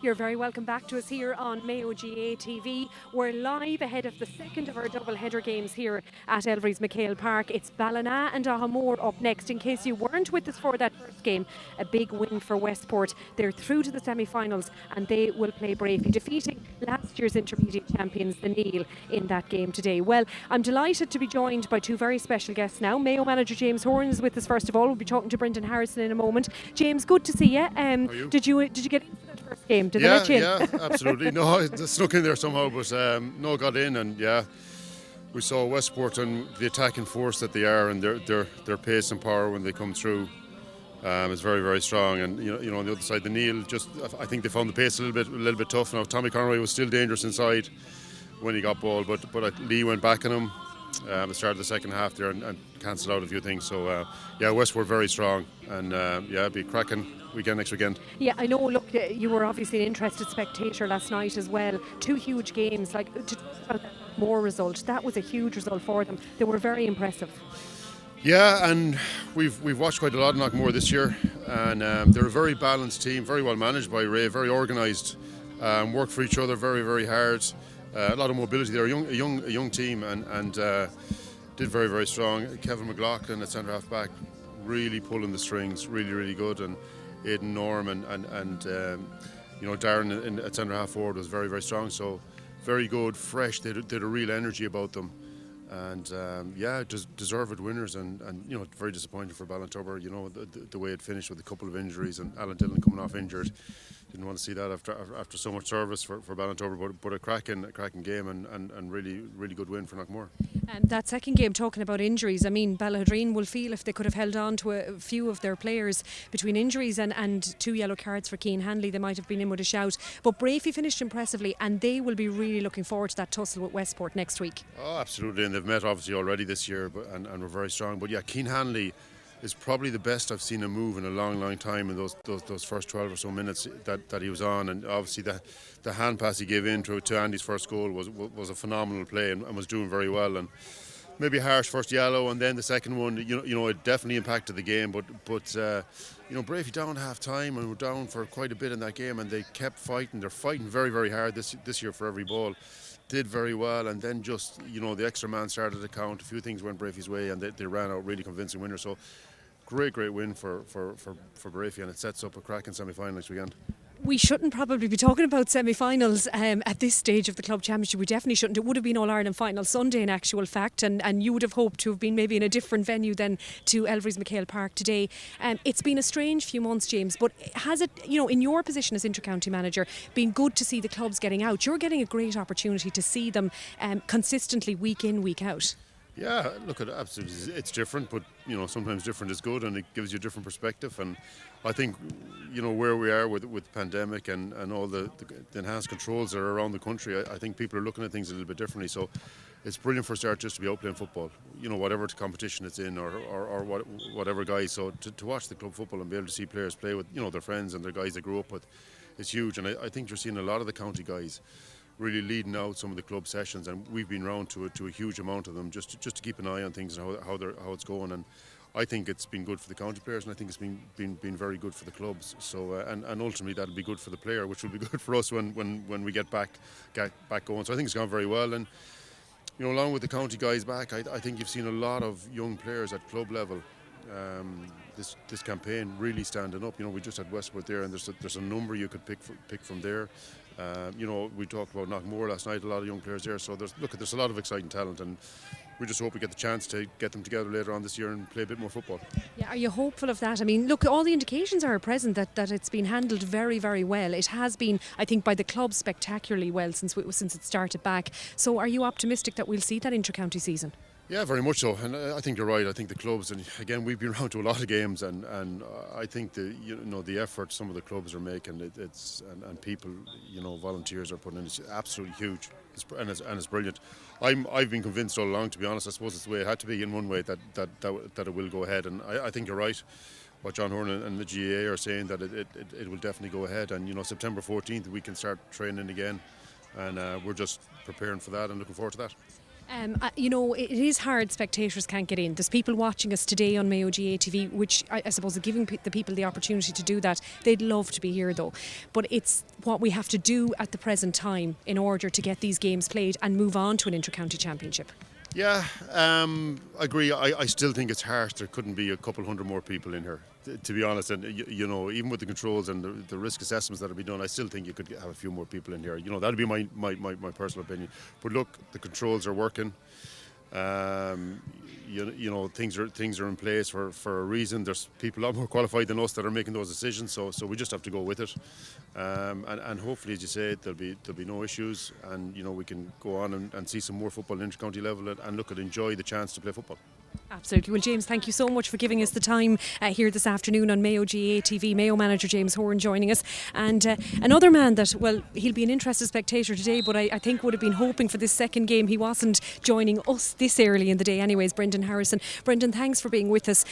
You're very welcome back to us here on Mayo GAA TV. We're live ahead of the second of our double-header games here at Elverys MacHale Park. It's Ballina and Aghamore up next. In case you weren't with us for that first game, a big win for Westport. They're through to the semi-finals and they will play Bravey, defeating last year's intermediate champions, the Neil, in that game today. Well, I'm delighted to be joined by two very special guests now. Mayo manager James Horan is with us first of all. We'll be talking to Brendan Harrison in a moment. James, good to see you. How are you? Did you get into that first game? Did they let you in? Yeah, absolutely. No, I snuck in there somehow, but no, got in, and yeah, we saw Westport and the attacking force that they are, and their pace and power when they come through is very, very strong. And you know, on the other side, the Neil, I think they found the pace a little bit tough. Now Tommy Conroy was still dangerous inside when he got ball, but Lee went back on him at the start of the second half there and cancelled out a few things. So yeah, Westport very strong, and yeah, be cracking weekend next weekend. Yeah, I know. Look, you were obviously an interested spectator last night as well. Two huge games. Like, to talk about that more result, that was a huge result for them. They were very impressive. Yeah, and we've watched quite a lot of Aghamore this year, and they're a very balanced team, very well managed by Ray, very organised, work for each other very, very hard. A lot of mobility. They're a young team, and did very, very strong. Kevin McLaughlin at centre half back, really pulling the strings, really, really good. And Aidan Norm and you know, Darren at centre half forward was very, very strong. So very good, fresh. They had a real energy about them, and yeah, deserved winners. And you know, very disappointing for Ballintober. You know, the way it finished with a couple of injuries and Alan Dillon coming off injured. Didn't want to see that after so much service for Ballintober, but a cracking game and really good win for Aghamore. And that second game, talking about injuries, I mean, Ballahadreen will feel if they could have held on to a few of their players between injuries and 2 yellow cards for Keane Hanley, they might have been in with a shout. But Bravey finished impressively, and they will be really looking forward to that tussle with Westport next week. Oh, absolutely, and they've met obviously already this year, and we're very strong. But yeah, Keane Hanley is probably the best I've seen him move in a long time in those first 12 or so minutes that he was on. And obviously the hand pass he gave in to Andy's first goal was a phenomenal play and was doing very well. And maybe harsh first yellow, and then the second one, you know, it definitely impacted the game. But you know, Bravey down half time and were down for quite a bit in that game, and they kept fighting. They're fighting very, very hard this year for every ball. Did very well, and then just, you know, the extra man started to count. A few things went Bravey's way, and they ran out really convincing winners. So great win for Bravey, and it sets up a cracking semi-final next weekend. We shouldn't probably be talking about semi-finals at this stage of the club championship. We definitely shouldn't. It would have been All-Ireland final Sunday in actual fact, and you would have hoped to have been maybe in a different venue than to Elverys MacHale Park today. It's been a strange few months, James, but has it, you know, in your position as inter-county manager, been good to see the clubs getting out? You're getting a great opportunity to see them consistently week in, week out. Yeah, look, absolutely, it's different, but you know, sometimes different is good, and it gives you a different perspective. And I think, you know, where we are with the pandemic and all the enhanced controls that are around the country, I think people are looking at things a little bit differently. So it's brilliant for start just to be out playing football, you know, whatever competition it's in or whatever guys. So to watch the club football and be able to see players play with, you know, their friends and their guys they grew up with, it's huge. And I think you're seeing a lot of the county guys really leading out some of the club sessions, and we've been round to a huge amount of them just to keep an eye on things and how it's going. And I think it's been good for the county players, and I think it's been very good for the clubs. So and ultimately that'll be good for the player, which will be good for us when we get back going. So I think it's gone very well, and you know, along with the county guys back, I think you've seen a lot of young players at club level this campaign really standing up. You know, we just had Westport there, and there's a number you could pick from there. You know, we talked about Aghamore last night, a lot of young players there. So there's a lot of exciting talent, and we just hope we get the chance to get them together later on this year and play a bit more football. Yeah, are you hopeful of that? I mean, look, all the indications are present that it's been handled very, very well. It has been, I think, by the club spectacularly well since it started back. So are you optimistic that we'll see that inter-county season? Yeah, very much so, and I think you're right. I think the clubs, and again, we've been around to a lot of games, and I think the effort some of the clubs are making, and people, you know, volunteers are putting in, it's absolutely huge, and it's brilliant. I've been convinced all along, to be honest. I suppose it's the way it had to be in one way that it will go ahead, and I think you're right. What John Horan and the GAA are saying, that it will definitely go ahead, and you know, September 14th we can start training again, and we're just preparing for that and looking forward to that. It is hard. Spectators can't get in. There's people watching us today on Mayo GAA TV, which I suppose are giving the people the opportunity to do that. They'd love to be here though. But it's what we have to do at the present time in order to get these games played and move on to an inter-county championship. Yeah, I agree. I still think it's harsh. There couldn't be a couple hundred more people in here, to be honest. And even with the controls and the risk assessments that will be done, I still think you could have a few more people in here. That'd be my personal opinion. But look, the controls are working. Things are in place for a reason. There's people a lot more qualified than us that are making those decisions. So we just have to go with it. And hopefully, as you say, there'll be no issues, and we can go on and see some more football at intercounty level and enjoy the chance to play football. Absolutely. Well, James, thank you so much for giving us the time here this afternoon on Mayo GAA TV. Mayo manager James Horan joining us. And another man that, well, he'll be an interested spectator today, but I think would have been hoping for this second game. He wasn't joining us this early in the day anyways, Brendan Harrison. Brendan, thanks for being with us.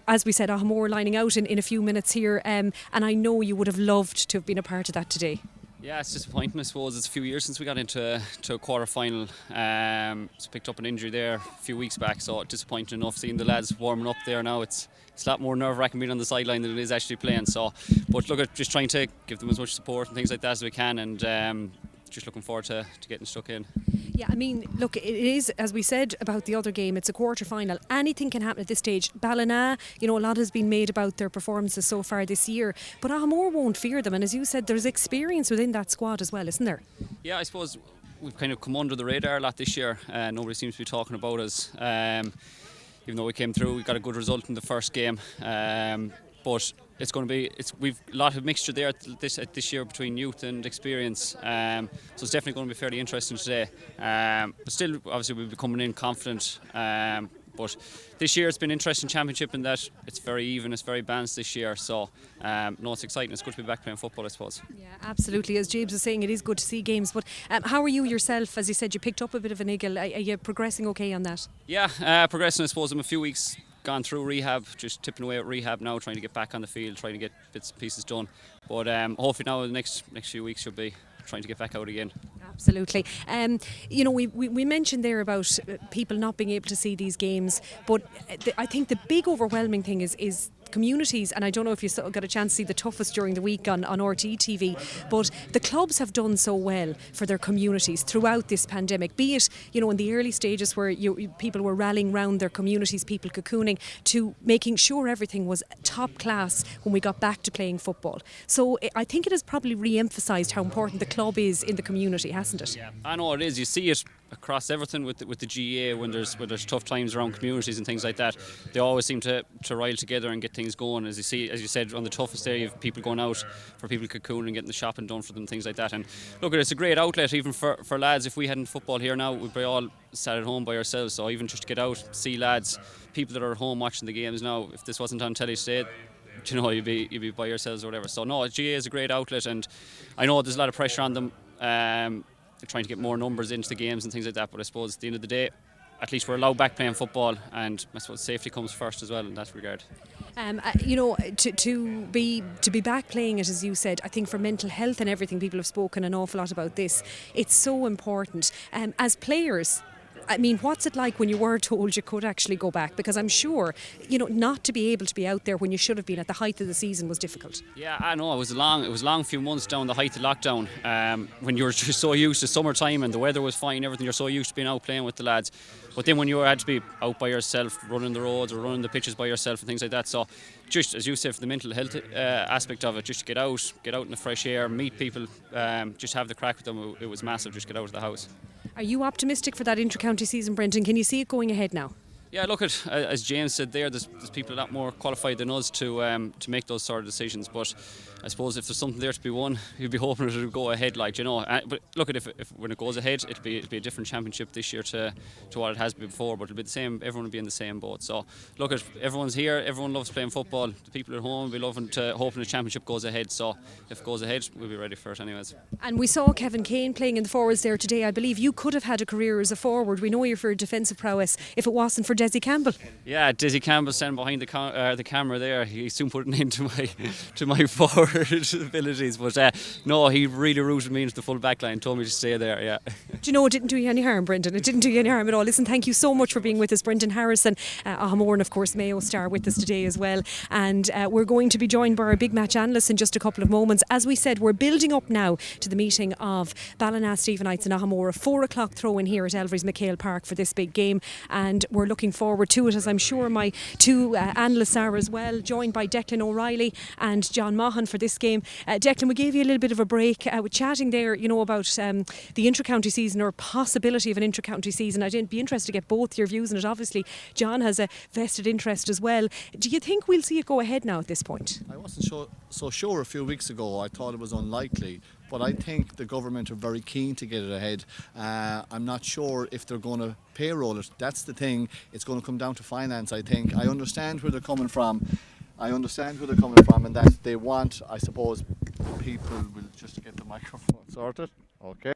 As we said, Aghamore lining out in a few minutes here, and I know you would have loved to have been a part of that today. Yeah, it's disappointing, I suppose. It's a few years since we got into a quarter-final. So picked up an injury there a few weeks back, so disappointing enough seeing the lads warming up there now. It's a lot more nerve-wracking being on the sideline than it is actually playing. So, but look, at just trying to give them as much support and things like that as we can, and just looking forward to getting stuck in. Yeah, I mean, look, it is, as we said about the other game, it's a quarter-final. Anything can happen at this stage. Ballina, a lot has been made about their performances so far this year, but Aghamore won't fear them. And as you said, there's experience within that squad as well, isn't there? Yeah, I suppose we've kind of come under the radar a lot this year. Nobody seems to be talking about us. Even though we came through, we got a good result in the first game. But it's going to be, we've a lot of mixture there this year between youth and experience, so it's definitely going to be fairly interesting today. But still, obviously, we'll be coming in confident. But this year it's been an interesting championship in that it's very even, it's very balanced this year. So, it's exciting. It's good to be back playing football, I suppose. Yeah, absolutely. As James was saying, it is good to see games. But how are you yourself? As you said, you picked up a bit of a niggle. Are you progressing okay on that? Yeah, progressing, I suppose. I'm a few weeks gone through rehab, just tipping away at rehab now, trying to get back on the field, trying to get bits and pieces done. But hopefully now in the next few weeks should be trying to get back out again. Absolutely. We mentioned there about people not being able to see these games, but I think the big overwhelming thing is communities, and I don't know if you got a chance to see the toughest during the week on RTE TV, but the clubs have done so well for their communities throughout this pandemic, be it in the early stages where people were rallying round their communities, people cocooning, to making sure everything was top class when we got back to playing football. So I think it has probably re-emphasised how important the club is in the community, hasn't it? Yeah, I know it is. You see it across everything with the GAA when there's tough times around communities and things like that. They always seem to rile together and get things going. As you said, on the toughest day, you have people going out for people cocooning and getting the shopping done for them, things like that. And look, it's a great outlet even for lads. If we hadn't football here now, we'd be all sat at home by ourselves. So even just to get out, see lads, people that are at home watching the games now, if this wasn't on telly today, you'd be by yourselves or whatever. So no, GAA is a great outlet, and I know there's a lot of pressure on them. Trying to get more numbers into the games and things like that, but I suppose at the end of the day, at least we're allowed back playing football, and I suppose safety comes first as well in that regard. To be back playing it, as you said, I think for mental health and everything, people have spoken an awful lot about this. It's so important. As players, I mean, what's it like when you were told you could actually go back? Because I'm sure, not to be able to be out there when you should have been at the height of the season was difficult. Yeah, I know. It was a long few months down the height of lockdown, when you were just so used to summertime and the weather was fine, everything. You're so used to being out playing with the lads. But then when you had to be out by yourself, running the roads or running the pitches by yourself and things like that. So just, as you said, for the mental health aspect of it, just to get out in the fresh air, meet people, just have the crack with them, it was massive, just get out of the house. Are you optimistic for that inter-county season, Brendan? Can you see it going ahead now? Yeah, look, as James said there's people a lot more qualified than us to make those sort of decisions. But I suppose if there's something there to be won, you'd be hoping it would go ahead, But look, if when it goes ahead, it'll be a different championship this year to what it has been before. But it'll be the same. Everyone will be in the same boat. So look, everyone's here. Everyone loves playing football. The people at home will be hoping the championship goes ahead. So if it goes ahead, we'll be ready for it anyways. And we saw Kevin Kane playing in the forwards there today. I believe you could have had a career as a forward. We know you're for defensive prowess. If it wasn't for Desi Campbell. Yeah, Desi Campbell standing behind the camera there. He's soon putting into my forward abilities, but no, he really rooted me into the full back line, told me to stay there. Yeah. Do you know, it didn't do you any harm, Brendan? It didn't do you any harm at all. Listen, thank you so much for being with us, Brendan Harrison, Aghamore, and of course Mayo star with us today as well. And we're going to be joined by our big match analysts in just a couple of moments. As we said, we're building up now to the meeting of Ballina, Stephenites and Aghamore, a 4 o'clock throw in here at Elverys MacHale Park for this big game, and we're looking forward to it, as I'm sure my two analysts are as well, joined by Declan O'Reilly and John Maughan for this game. Declan, we gave you a little bit of a break with chatting there, you know, about the inter-county season, or possibility of an inter-county season. I'd be interested to get both your views on it. Obviously, John has a vested interest as well. Do you think we'll see it go ahead now at this point? I wasn't so sure a few weeks ago. I thought it was unlikely, but I think the government are very keen to get it ahead. I'm not sure if they're going to payroll it. That's the thing. It's going to come down to finance, I think. I understand where they're coming from. And that they want, I suppose, people will just get the microphone sorted. Okay.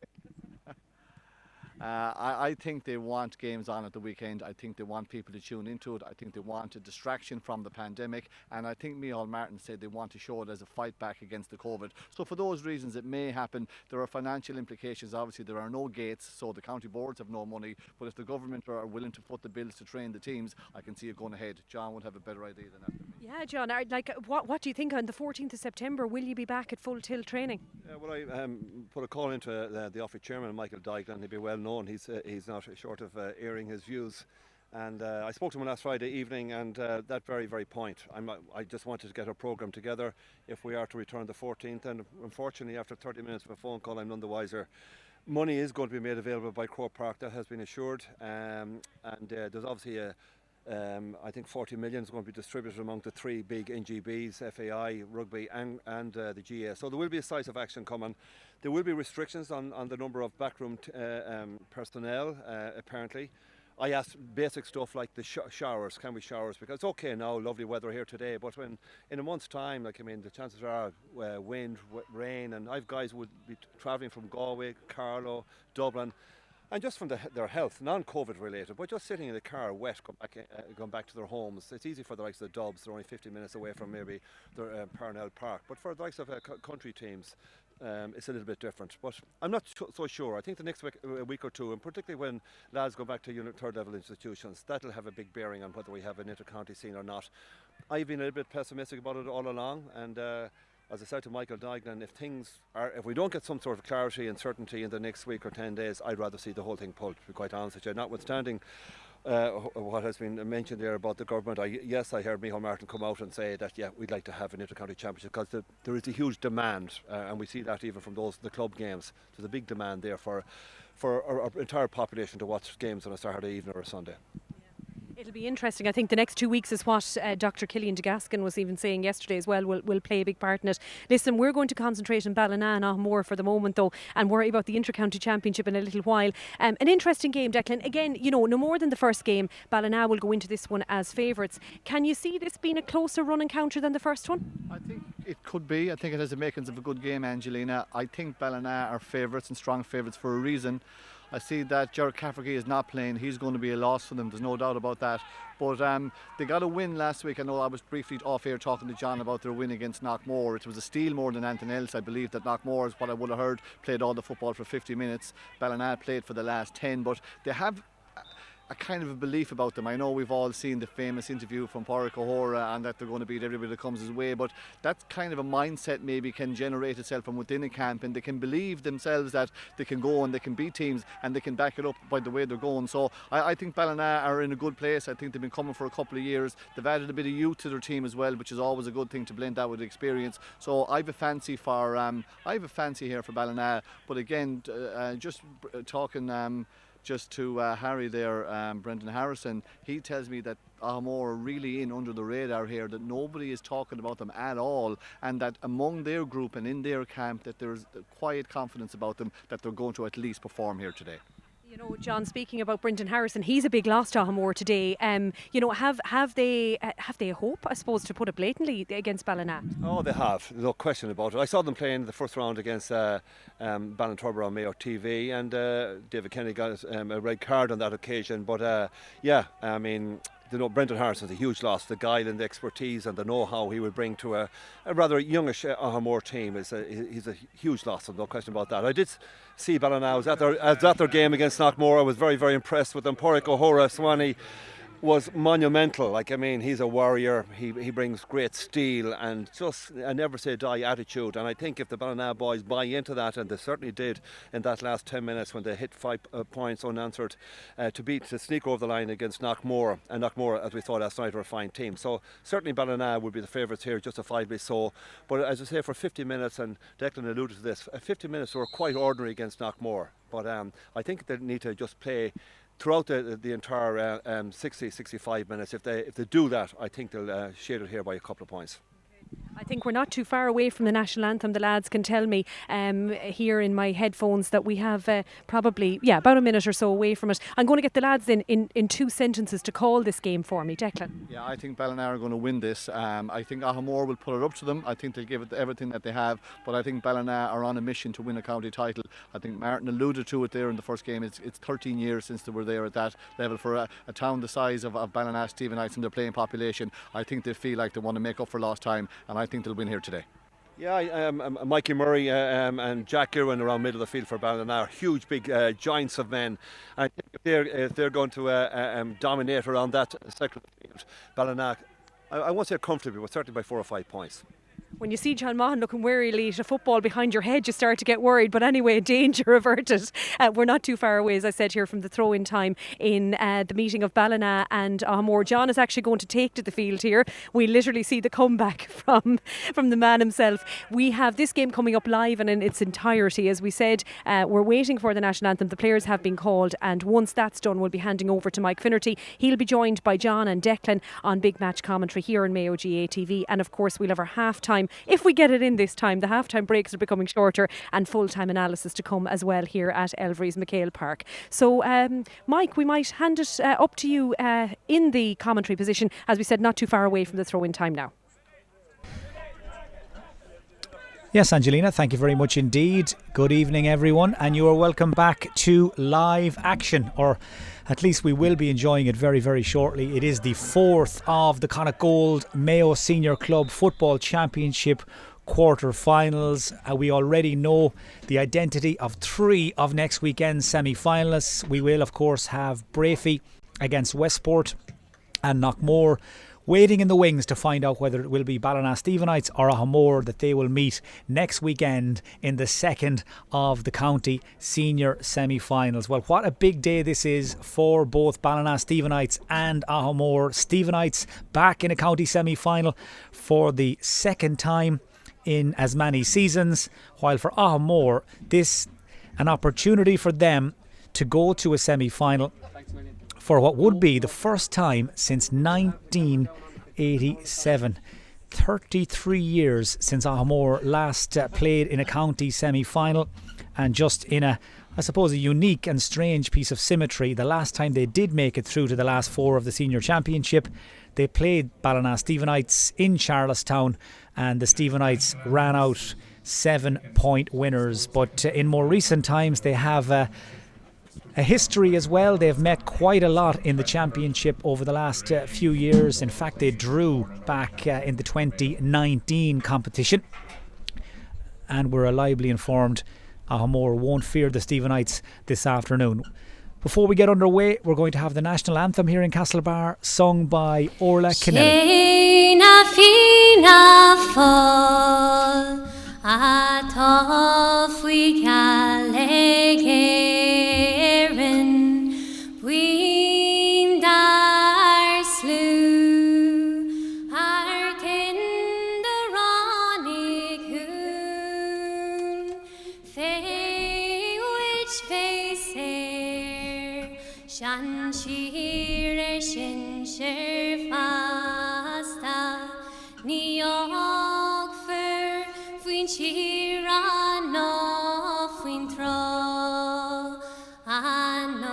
I think they want games on at the weekend. I think they want people to tune into it. I think they want a distraction from the pandemic. And I think Micheál Martin said they want to show it as a fight back against the COVID. So for those reasons, it may happen. There are financial implications. Obviously, there are no gates, so the county boards have no money. But if the government are willing to foot the bills to train the teams, I can see it going ahead. John would have a better idea than that. Yeah, John, what do you think on the 14th of September? Will you be back at full tilt training? Well, I put a call into the office chairman, Michael Duffy. He'd be well known. He's not short of airing his views. And I spoke to him last Friday evening, and that very, very point. I just wanted to get our programme together if we are to return the 14th. And unfortunately, after 30 minutes of a phone call, I'm none the wiser. Money is going to be made available by Croke Park. That has been assured. And there's obviously I think 40 million is going to be distributed among the three big NGBs, FAI, Rugby and the GAA. So there will be a decisive action coming. There will be restrictions on the number of backroom personnel, apparently. I asked basic stuff like the showers, can we showers? Because it's okay now, lovely weather here today, but when in a month's time, the chances are wind, rain, and I've guys would be travelling from Galway, Carlow, Dublin, and just from their health, non-COVID related, but just sitting in the car wet, going back to their homes. It's easy for the likes of the Dubs. They're only 50 minutes away from maybe their Parnell Park. But for the likes of country teams, it's a little bit different. But I'm not so sure. I think the next week or two, and particularly when lads go back to third level institutions, that'll have a big bearing on whether we have an inter-county scene or not. I've been a little bit pessimistic about it all along, and as I said to Michael Duffy, if we don't get some sort of clarity and certainty in the next week or 10 days, I'd rather see the whole thing pulled, to be quite honest with you. Notwithstanding what has been mentioned there about the government, I heard Micheál Martin come out and say that, we'd like to have an inter-county championship, because there is a huge demand, and we see that even from the club games. There's a big demand there for our entire population to watch games on a Saturday evening or a Sunday. It'll be interesting. I think the next 2 weeks is what Dr. Killian de Gascon was even saying yesterday as well, will play a big part in it. Listen, we're going to concentrate on Ballina and Aghamore for the moment though, and worry about the inter-county championship in a little while. An interesting game, Declan. Again, no more than the first game, Ballina will go into this one as favourites. Can you see this being a closer run encounter than the first one? I think it could be. I think it has the makings of a good game, Angelina. I think Ballina are favourites and strong favourites for a reason. I see that Gerard Cafferty is not playing. He's going to be a loss for them. There's no doubt about that. But they got a win last week. I know I was briefly off air talking to John about their win against Knockmore. It was a steal more than anything else. I believe that Knockmore, is what I would have heard, played all the football for 50 minutes. Ballina played for the last 10. But they have a kind of a belief about them. I know we've all seen the famous interview from Pádraig O'Hora and that they're going to beat everybody that comes his way, but that kind of a mindset maybe can generate itself from within a camp, and they can believe themselves that they can go and they can beat teams and they can back it up by the way they're going. So I think Ballina are in a good place. I think they've been coming for a couple of years. They've added a bit of youth to their team as well, which is always a good thing to blend that with experience. So I have a fancy here for Ballina. But again, just talking just to Harry there, Brendan Harrison, he tells me that Aghamore are really in under the radar here, that nobody is talking about them at all, and that among their group and in their camp that there's quiet confidence about them that they're going to at least perform here today. You know, John, speaking about Brendan Harrison, he's a big loss to Aghamore today. You know, have they a hope, I suppose, to put it blatantly, against Ballina? Oh, they have, no question about it. I saw them playing the first round against Ballinturber on Mayo TV, and David Kennedy got a red card on that occasion. But yeah, I mean, you know, Brendan Harrison's a huge loss. The guile and the expertise and the know-how he would bring to a rather youngish Aghamore team he's a huge loss, no question about that. I did see Ballina. I was at their game against Knockmore. I was very, very impressed with them. Porrick O'Hora Swanee was monumental. Like, I mean, he's a warrior. He brings great steel and just a never say die attitude. And I think if the Ballina boys buy into that, and they certainly did in that last 10 minutes when they hit 5 points unanswered to sneak over the line against Knockmore. And Knockmore, as we thought last night, are a fine team. So certainly Ballina would be the favourites here, justifiably so. But as I say, for 50 minutes, and Declan alluded to this, 50 minutes were quite ordinary against Knockmore. But I think they need to just play throughout the entire 65 minutes. If they do that, I think they'll shade it here by a couple of points. I think we're not too far away from the national anthem. The lads can tell me here in my headphones that we have probably, about a minute or so away from it. I'm going to get the lads in 2 sentences to call this game for me. Declan? Yeah, I think Ballina are going to win this. I think Aghamore will put it up to them. I think they'll give it everything that they have, but I think Ballina are on a mission to win a county title. I think Martin alluded to it there in the first game. It's 13 years since they were there at that level. For a town the size of Ballina, Stephenites, and their playing population, I think they feel like they want to make up for lost time, and I think they'll win here today. Yeah, Mikey Murray and Jack Irwin around middle of the field for Ballina are huge, big giants of men. And if they're going to dominate around that sector of the field, Ballina, I won't say comfortably, but certainly by 4 or 5 points. When you see John Maughan looking warily at a football behind your head, you start to get worried. But anyway, danger averted. We're not too far away, as I said, here from the throw-in time in the meeting of Ballina and Aghamore. John is actually going to take to the field here. We literally see the comeback from the man himself. We have this game coming up live and in its entirety. As we said, we're waiting for the national anthem. The players have been called, and once that's done, we'll be handing over to Mike Finnerty. He'll be joined by John and Declan on Big Match commentary here on Mayo GAA TV. And of course, we'll have our half-time, if we get it in this time. The half-time breaks are becoming shorter, and full-time analysis to come as well here at Elverys MacHale Park. So, Mike, we might hand it up to you in the commentary position. As we said, not too far away from the throw-in time now. Yes, Angelina, thank you very much indeed. Good evening, everyone, and you are welcome back to live action, or at least we will be enjoying it very, very shortly. It is the 4th of the Connacht Gold Mayo Senior Club Football Championship quarter-finals. We already know the identity of 3 of next weekend's semi-finalists. We will, of course, have Brafey against Westport and Knockmore waiting in the wings to find out whether it will be Ballina Stephenites or Aghamore that they will meet next weekend in the 2nd of the county senior semi-finals. Well, what a big day this is for both Ballina Stephenites and Aghamore. Stephenites back in a county semi-final for the 2nd time in as many seasons, while for Aghamore, this an opportunity for them to go to a semi-final for what would be the first time since 1987. 33 years since Aghamore last played in a county semi-final, and just in a, I suppose, a unique and strange piece of symmetry, the last time they did make it through to the last 4 of the senior championship, they played Ballina Stephenites in Charlestown, and the Stephenites ran out 7-point winners. But in more recent times, they have a history as well. They've met quite a lot in the championship over the last few years. In fact, they drew back in the 2019 competition, and we're reliably informed Aghamore won't fear the Stephenites this afternoon. Before we get underway, we're going to have the national anthem here in Castlebar, sung by Orla Kennelly. Shan shire shin shir fasta ni og for fin shira no fin tro ano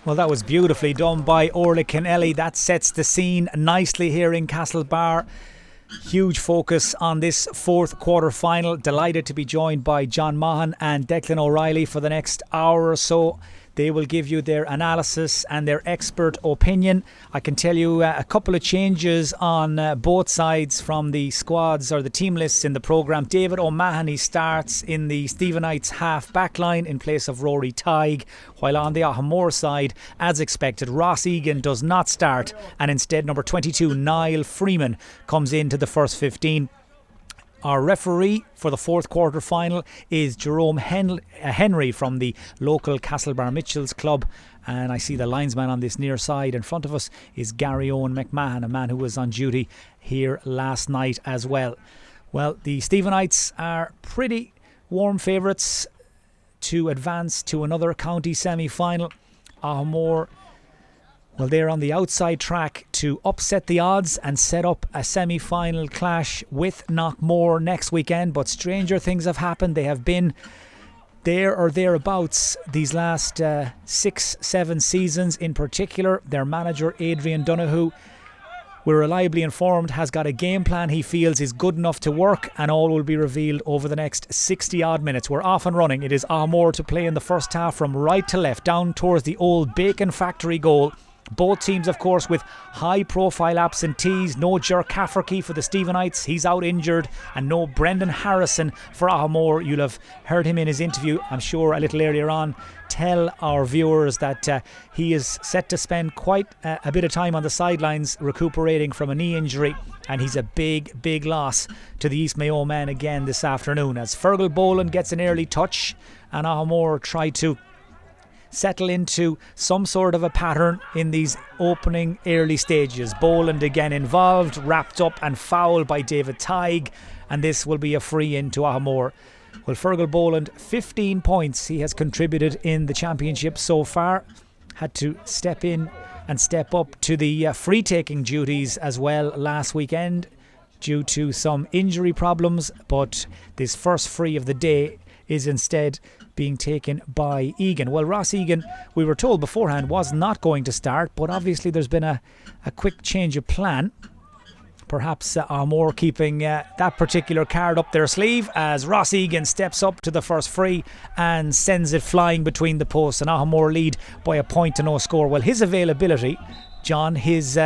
Well, that was beautifully done by Orla Kennelly. That sets the scene nicely here in Castlebar. Huge focus on this fourth quarter final. Delighted to be joined by John Maughan and Declan O'Reilly for the next hour or so. They will give you their analysis and their expert opinion. I can tell you a couple of changes on both sides from the squads or the team lists in the programme. David O'Mahony starts in the Stephenites half back line in place of Rory Tighe, while on the Aghamore side, as expected, Ross Egan does not start, and instead number 22 Niall Freeman comes into the first 15. Our referee for the fourth quarter final is Jerome Henry from the local Castlebar Mitchells club, and I see the linesman on this near side. In front of us is Gary Owen McMahon, a man who was on duty here last night as well. Well, the Stephenites are pretty warm favourites to advance to another county semi-final. Aghamore, well, they're on the outside track to upset the odds and set up a semi-final clash with Knockmore next weekend. But stranger things have happened. They have been there or thereabouts these last 6-7 seasons. In particular, their manager, Adrian Donoghue, we're reliably informed, has got a game plan he feels is good enough to work, and all will be revealed over the next 60 odd minutes. We're off and running. It is Aghamore to play in the first half from right to left, down towards the old Bacon Factory goal. Both teams, of course, with high-profile absentees. No Jerk Cafferty for the Stephenites, he's out injured, and no Brendan Harrison for Aghamore. You'll have heard him in his interview, I'm sure, a little earlier on, tell our viewers that he is set to spend quite a bit of time on the sidelines recuperating from a knee injury, and he's a big loss to the East Mayo men again this afternoon, as Fergal Boland gets an early touch and Aghamore try to settle into some sort of a pattern in these opening early stages. Boland again involved, wrapped up and fouled by David Tighe, and this will be a free in to Aghamore. Well, Fergal Boland, 15 points he has contributed in the championship so far. Had to step in and step up to the free-taking duties as well last weekend due to some injury problems, but this first free of the day is instead being taken by Egan. Well, Ross Egan, we were told beforehand, was not going to start, but obviously there's been a quick change of plan. Perhaps Aghamore keeping that particular card up their sleeve as Ross Egan steps up to the first free and sends it flying between the posts, and Aghamore lead by a point to no score. Well, his availability, John, his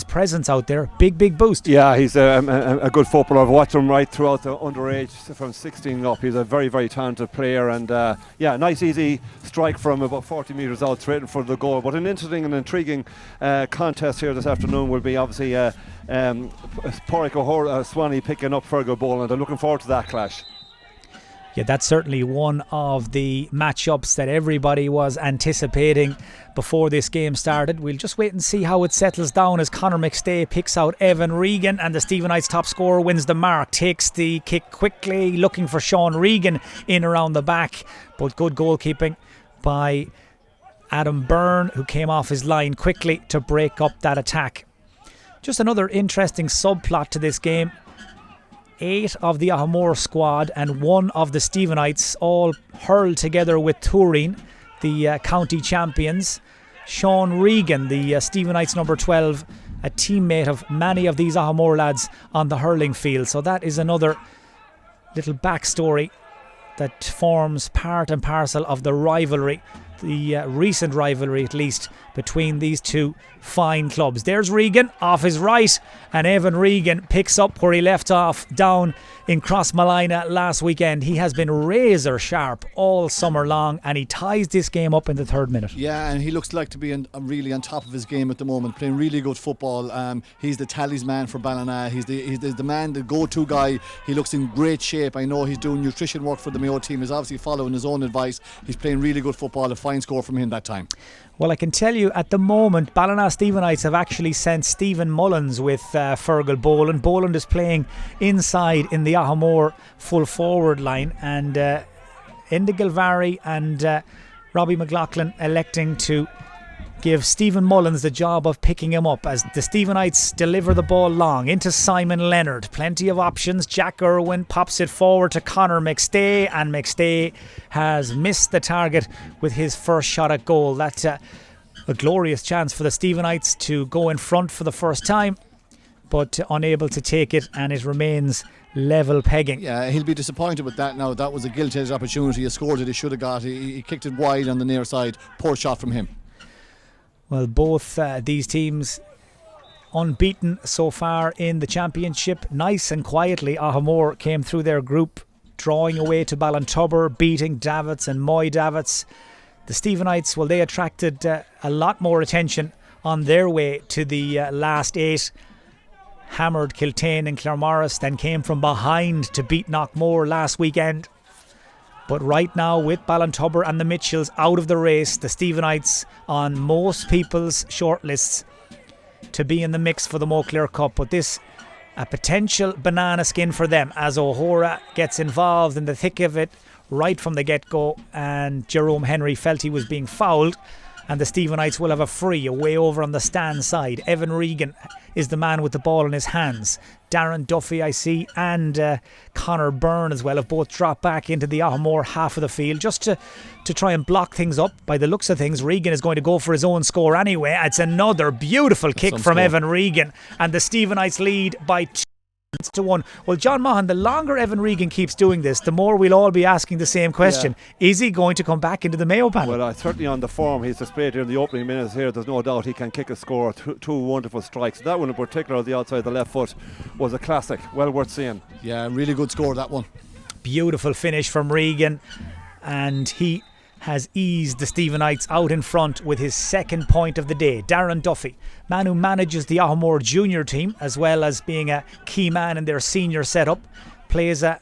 presence out there, big boost. Yeah, he's a good footballer. I've watched him right throughout the underage from 16 up. He's a very talented player, and nice easy strike from about 40 metres out straight in front of the goal. But an interesting and intriguing contest here this afternoon will be obviously Pádraig Ó Swanee picking up Fergal Boland. I'm looking forward to that clash. Yeah, that's certainly one of the matchups that everybody was anticipating before this game started. We'll just wait and see how it settles down as Conor McStay picks out Evan Reagan, and the Stephenites top scorer wins the mark, takes the kick quickly, looking for Sean Regan in around the back, but good goalkeeping by Adam Byrne, who came off his line quickly to break up that attack. Just another interesting subplot to this game. 8 of the Aghamore squad and 1 of the Stephenites all hurled together with Turin, the county champions. Sean Regan, the Stephenites number 12, a teammate of many of these Aghamore lads on the hurling field. So that is another little backstory that forms part and parcel of the rivalry, the recent rivalry at least, between these two fine clubs. There's Regan off his right, and Evan Regan picks up where he left off down in Crossmolina last weekend. He has been razor sharp all summer long, and he ties this game up in the 3rd minute. Yeah, and he looks like to be really on top of his game at the moment, playing really good football. He's the talisman for Ballina. He's the man, the go-to guy. He looks in great shape. I know he's doing nutrition work for the Mayo team. He's obviously following his own advice. He's playing really good football. A fine score from him that time. Well, I can tell you at the moment, Ballina Stephenites have actually sent Stephen Mullins with Fergal Boland. Boland is playing inside in the Aghamore full forward line, and Enda Gilvary and Robbie McLaughlin electing to give Stephen Mullins the job of picking him up as the Stephenites deliver the ball long into Simon Leonard. Plenty of options. Jack Irwin pops it forward to Conor McStay, and McStay has missed the target with his first shot at goal. That A glorious chance for the Stephenites to go in front for the first time, but unable to take it, and it remains level pegging. Yeah, he'll be disappointed with that now. That was a gilt-edged opportunity. He scored it, he should have got. He kicked it wide on the near side. Poor shot from him. Well, both these teams unbeaten so far in the championship. Nice and quietly, Aghamore came through their group, drawing away to Ballintubber, beating Davits and Moy Davits. The Stephenites, well, they attracted a lot more attention on their way to the last 8. Hammered Kiltane and Claremorris, then came from behind to beat Knockmore last weekend. But right now, with Ballintubber and the Mitchells out of the race, the Stephenites on most people's shortlists to be in the mix for the Moclair Cup. But this a potential banana skin for them, as O'Hora gets involved in the thick of it right from the get-go, and Jerome Henry felt he was being fouled, and the Stephenites will have a free away over on the stand side. Evan Reagan is the man with the ball in his hands. Darren Duffy, I see, and Conor Byrne as well have both dropped back into the Aghamore half of the field just to try and block things up. By the looks of things, Reagan is going to go for his own score anyway. It's another beautiful kick from Evan Reagan, and the Stephenites lead by 2-1. Well, John Maughan, the longer Evan Reagan keeps doing this, the more we'll all be asking the same question. Yeah. Is he going to come back into the Mayo panel? Well, certainly on the form he's displayed here in the opening minutes here, there's no doubt he can kick a score. Two wonderful strikes. That one in particular, the outside of the left foot, was a classic. Well worth seeing. Yeah, really good score, that one. Beautiful finish from Reagan, and he has eased the Stephenites out in front with his second point of the day. Darren Duffy, man who manages the Aghamore junior team as well as being a key man in their senior setup, plays a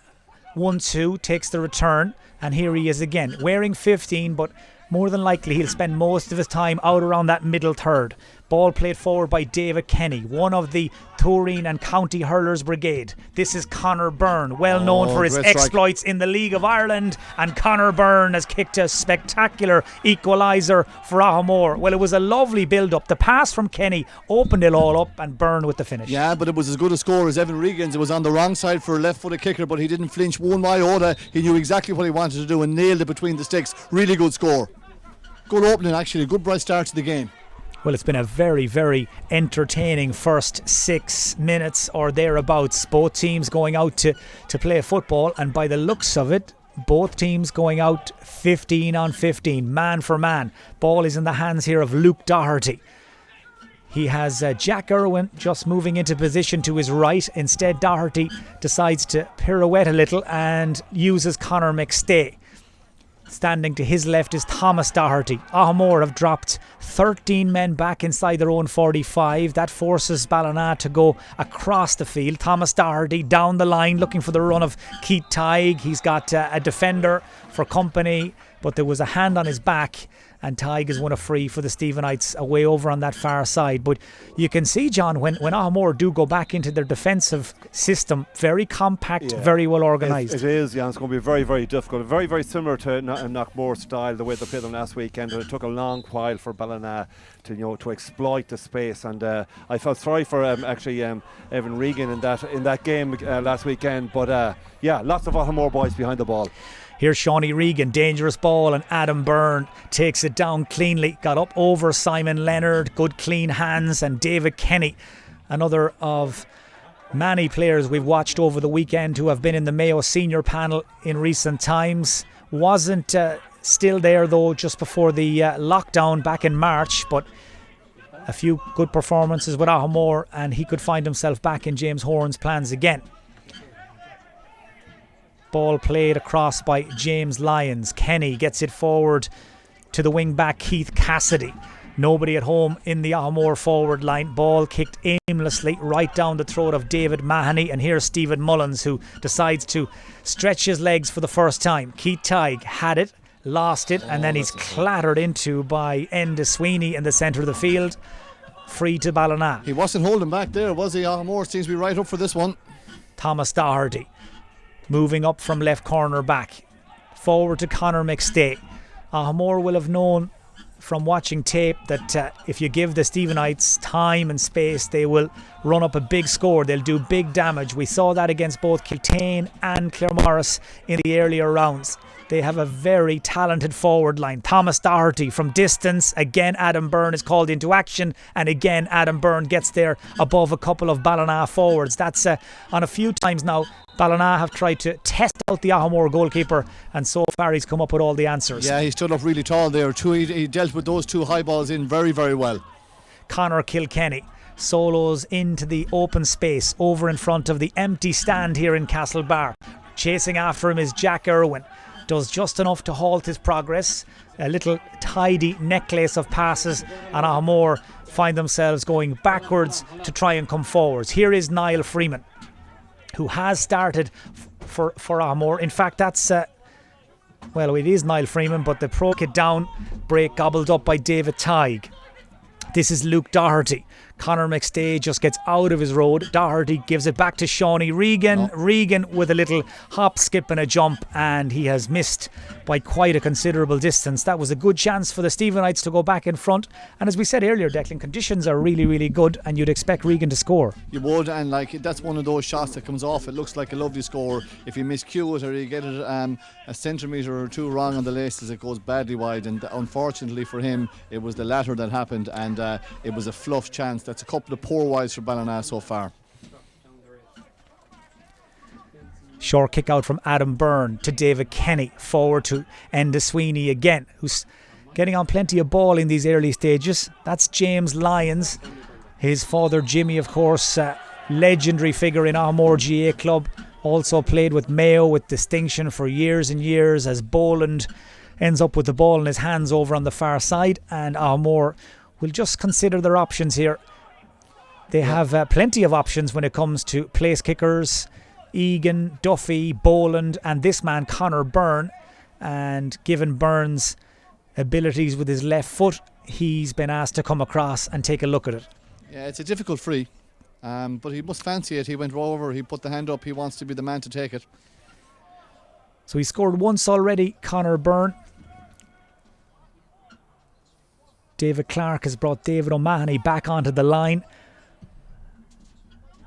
1-2, takes the return, and here he is again, wearing 15, but more than likely he'll spend most of his time out around that middle third. Ball played forward by David Kenny, one of the Turin and County Hurlers Brigade. This is Conor Byrne, well known for his exploits in the League of Ireland, and Conor Byrne has kicked a spectacular equaliser for Aghamore. Well, it was a lovely build-up. The pass from Kenny opened it all up, and Byrne with the finish. Yeah, but it was as good a score as Evan Regan's. It was on the wrong side for a left-footed kicker, but he didn't flinch one iota. He knew exactly what he wanted to do and nailed it between the sticks. Really good score. Good opening, actually. Good bright start to the game. Well, it's been a very, very entertaining first 6 minutes or thereabouts. Both teams going out to play football, and by the looks of it, both teams going out 15 on 15, man for man. Ball is in the hands here of Luke Doherty. He has Jack Irwin just moving into position to his right. Instead, Doherty decides to pirouette a little and uses Conor McStay. Standing to his left is Thomas Doherty. Aghamore have dropped 13 men back inside their own 45. That forces Ballina to go across the field. Thomas Doherty down the line looking for the run of Keith Tighe. He's got a defender for company, but there was a hand on his back, and Tighe has won a free for the Stephenites away over on that far side. But you can see, John, when Aghamore do go back into their defensive system, very compact, very well organised. It is, yeah. It's going to be very, very difficult. Very, very similar to Knockmore style, the way they played them last weekend. And it took a long while for Ballina to exploit the space. And I felt sorry for Evan Regan in that game last weekend. But lots of Aghamore boys behind the ball. Here's Shawnee Regan, dangerous ball, and Adam Byrne takes it down cleanly. Got up over Simon Leonard, good clean hands, and David Kenny, another of many players we've watched over the weekend who have been in the Mayo senior panel in recent times. Wasn't still there though just before the lockdown back in March, but a few good performances with Aghamore, and he could find himself back in James Horan's plans again. Ball played across by James Lyons. Kenny gets it forward to the wing back Keith Cassidy. Nobody at home in the Aghamore forward line. Ball kicked aimlessly right down the throat of David Mahoney, and here's Stephen Mullins, who decides to stretch his legs for the first time. Keith Tighe had it, lost it, and then he's clattered into by Enda Sweeney in the centre of the field. Free to Ballina. He wasn't holding back there, was he? Aghamore seems to be right up for this one. Thomas Doherty moving up from left corner back. Forward to Conor McStay. Aghamore will have known from watching tape that if you give the Stephenites time and space, they will run up a big score. They'll do big damage. We saw that against both Kiltane and Claremorris in the earlier rounds. They have a very talented forward line. Thomas Doherty from distance. Again, Adam Byrne is called into action. And again, Adam Byrne gets there above a couple of Ballina forwards. That's on a few times now. Ballina have tried to test out the Aghamore goalkeeper, and so far he's come up with all the answers. Yeah, he stood up really tall there too. He dealt with those two high balls in very, very well. Conor Kilkenny solos into the open space over in front of the empty stand here in Castlebar. Chasing after him is Jack Irwin. Does just enough to halt his progress. A little tidy necklace of passes, and Aghamore find themselves going backwards to try and come forwards. Here is Niall Freeman, who has started for Aghamore. In fact, that's well, it is Niall Freeman, but they broke it down. Break gobbled up by David Tighe. This is Luke Doherty. Conor McStay just gets out of his road. Doherty gives it back to Shawnee Reagan. Reagan with a little hop, skip and a jump, and he has missed by quite a considerable distance. That was a good chance for the Stephenites to go back in front. And as we said earlier, Declan, conditions are really, really good, and you'd expect Reagan to score. You would, and that's one of those shots that comes off. It looks like a lovely score. If you miscue it or you get it a centimetre or two wrong on the laces, it goes badly wide. And unfortunately for him, it was the latter that happened, and it was a fluff chance. That's a couple of poor wides for Ballina so far. Short kick out from Adam Byrne to David Kenny, forward to Enda Sweeney again, who's getting on plenty of ball in these early stages. That's James Lyons, his father Jimmy, of course, legendary figure in Aghamore GAA club, also played with Mayo with distinction for years and years, as Boland ends up with the ball in his hands over on the far side, and Aghamore will just consider their options here. They have plenty of options when it comes to place kickers. Egan, Duffy, Boland and this man Conor Byrne. And given Byrne's abilities with his left foot, he's been asked to come across and take a look at it. Yeah, it's a difficult free, but he must fancy it. He went over, he put the hand up, he wants to be the man to take it. So he scored once already, Conor Byrne. David Clark has brought David O'Mahony back onto the line.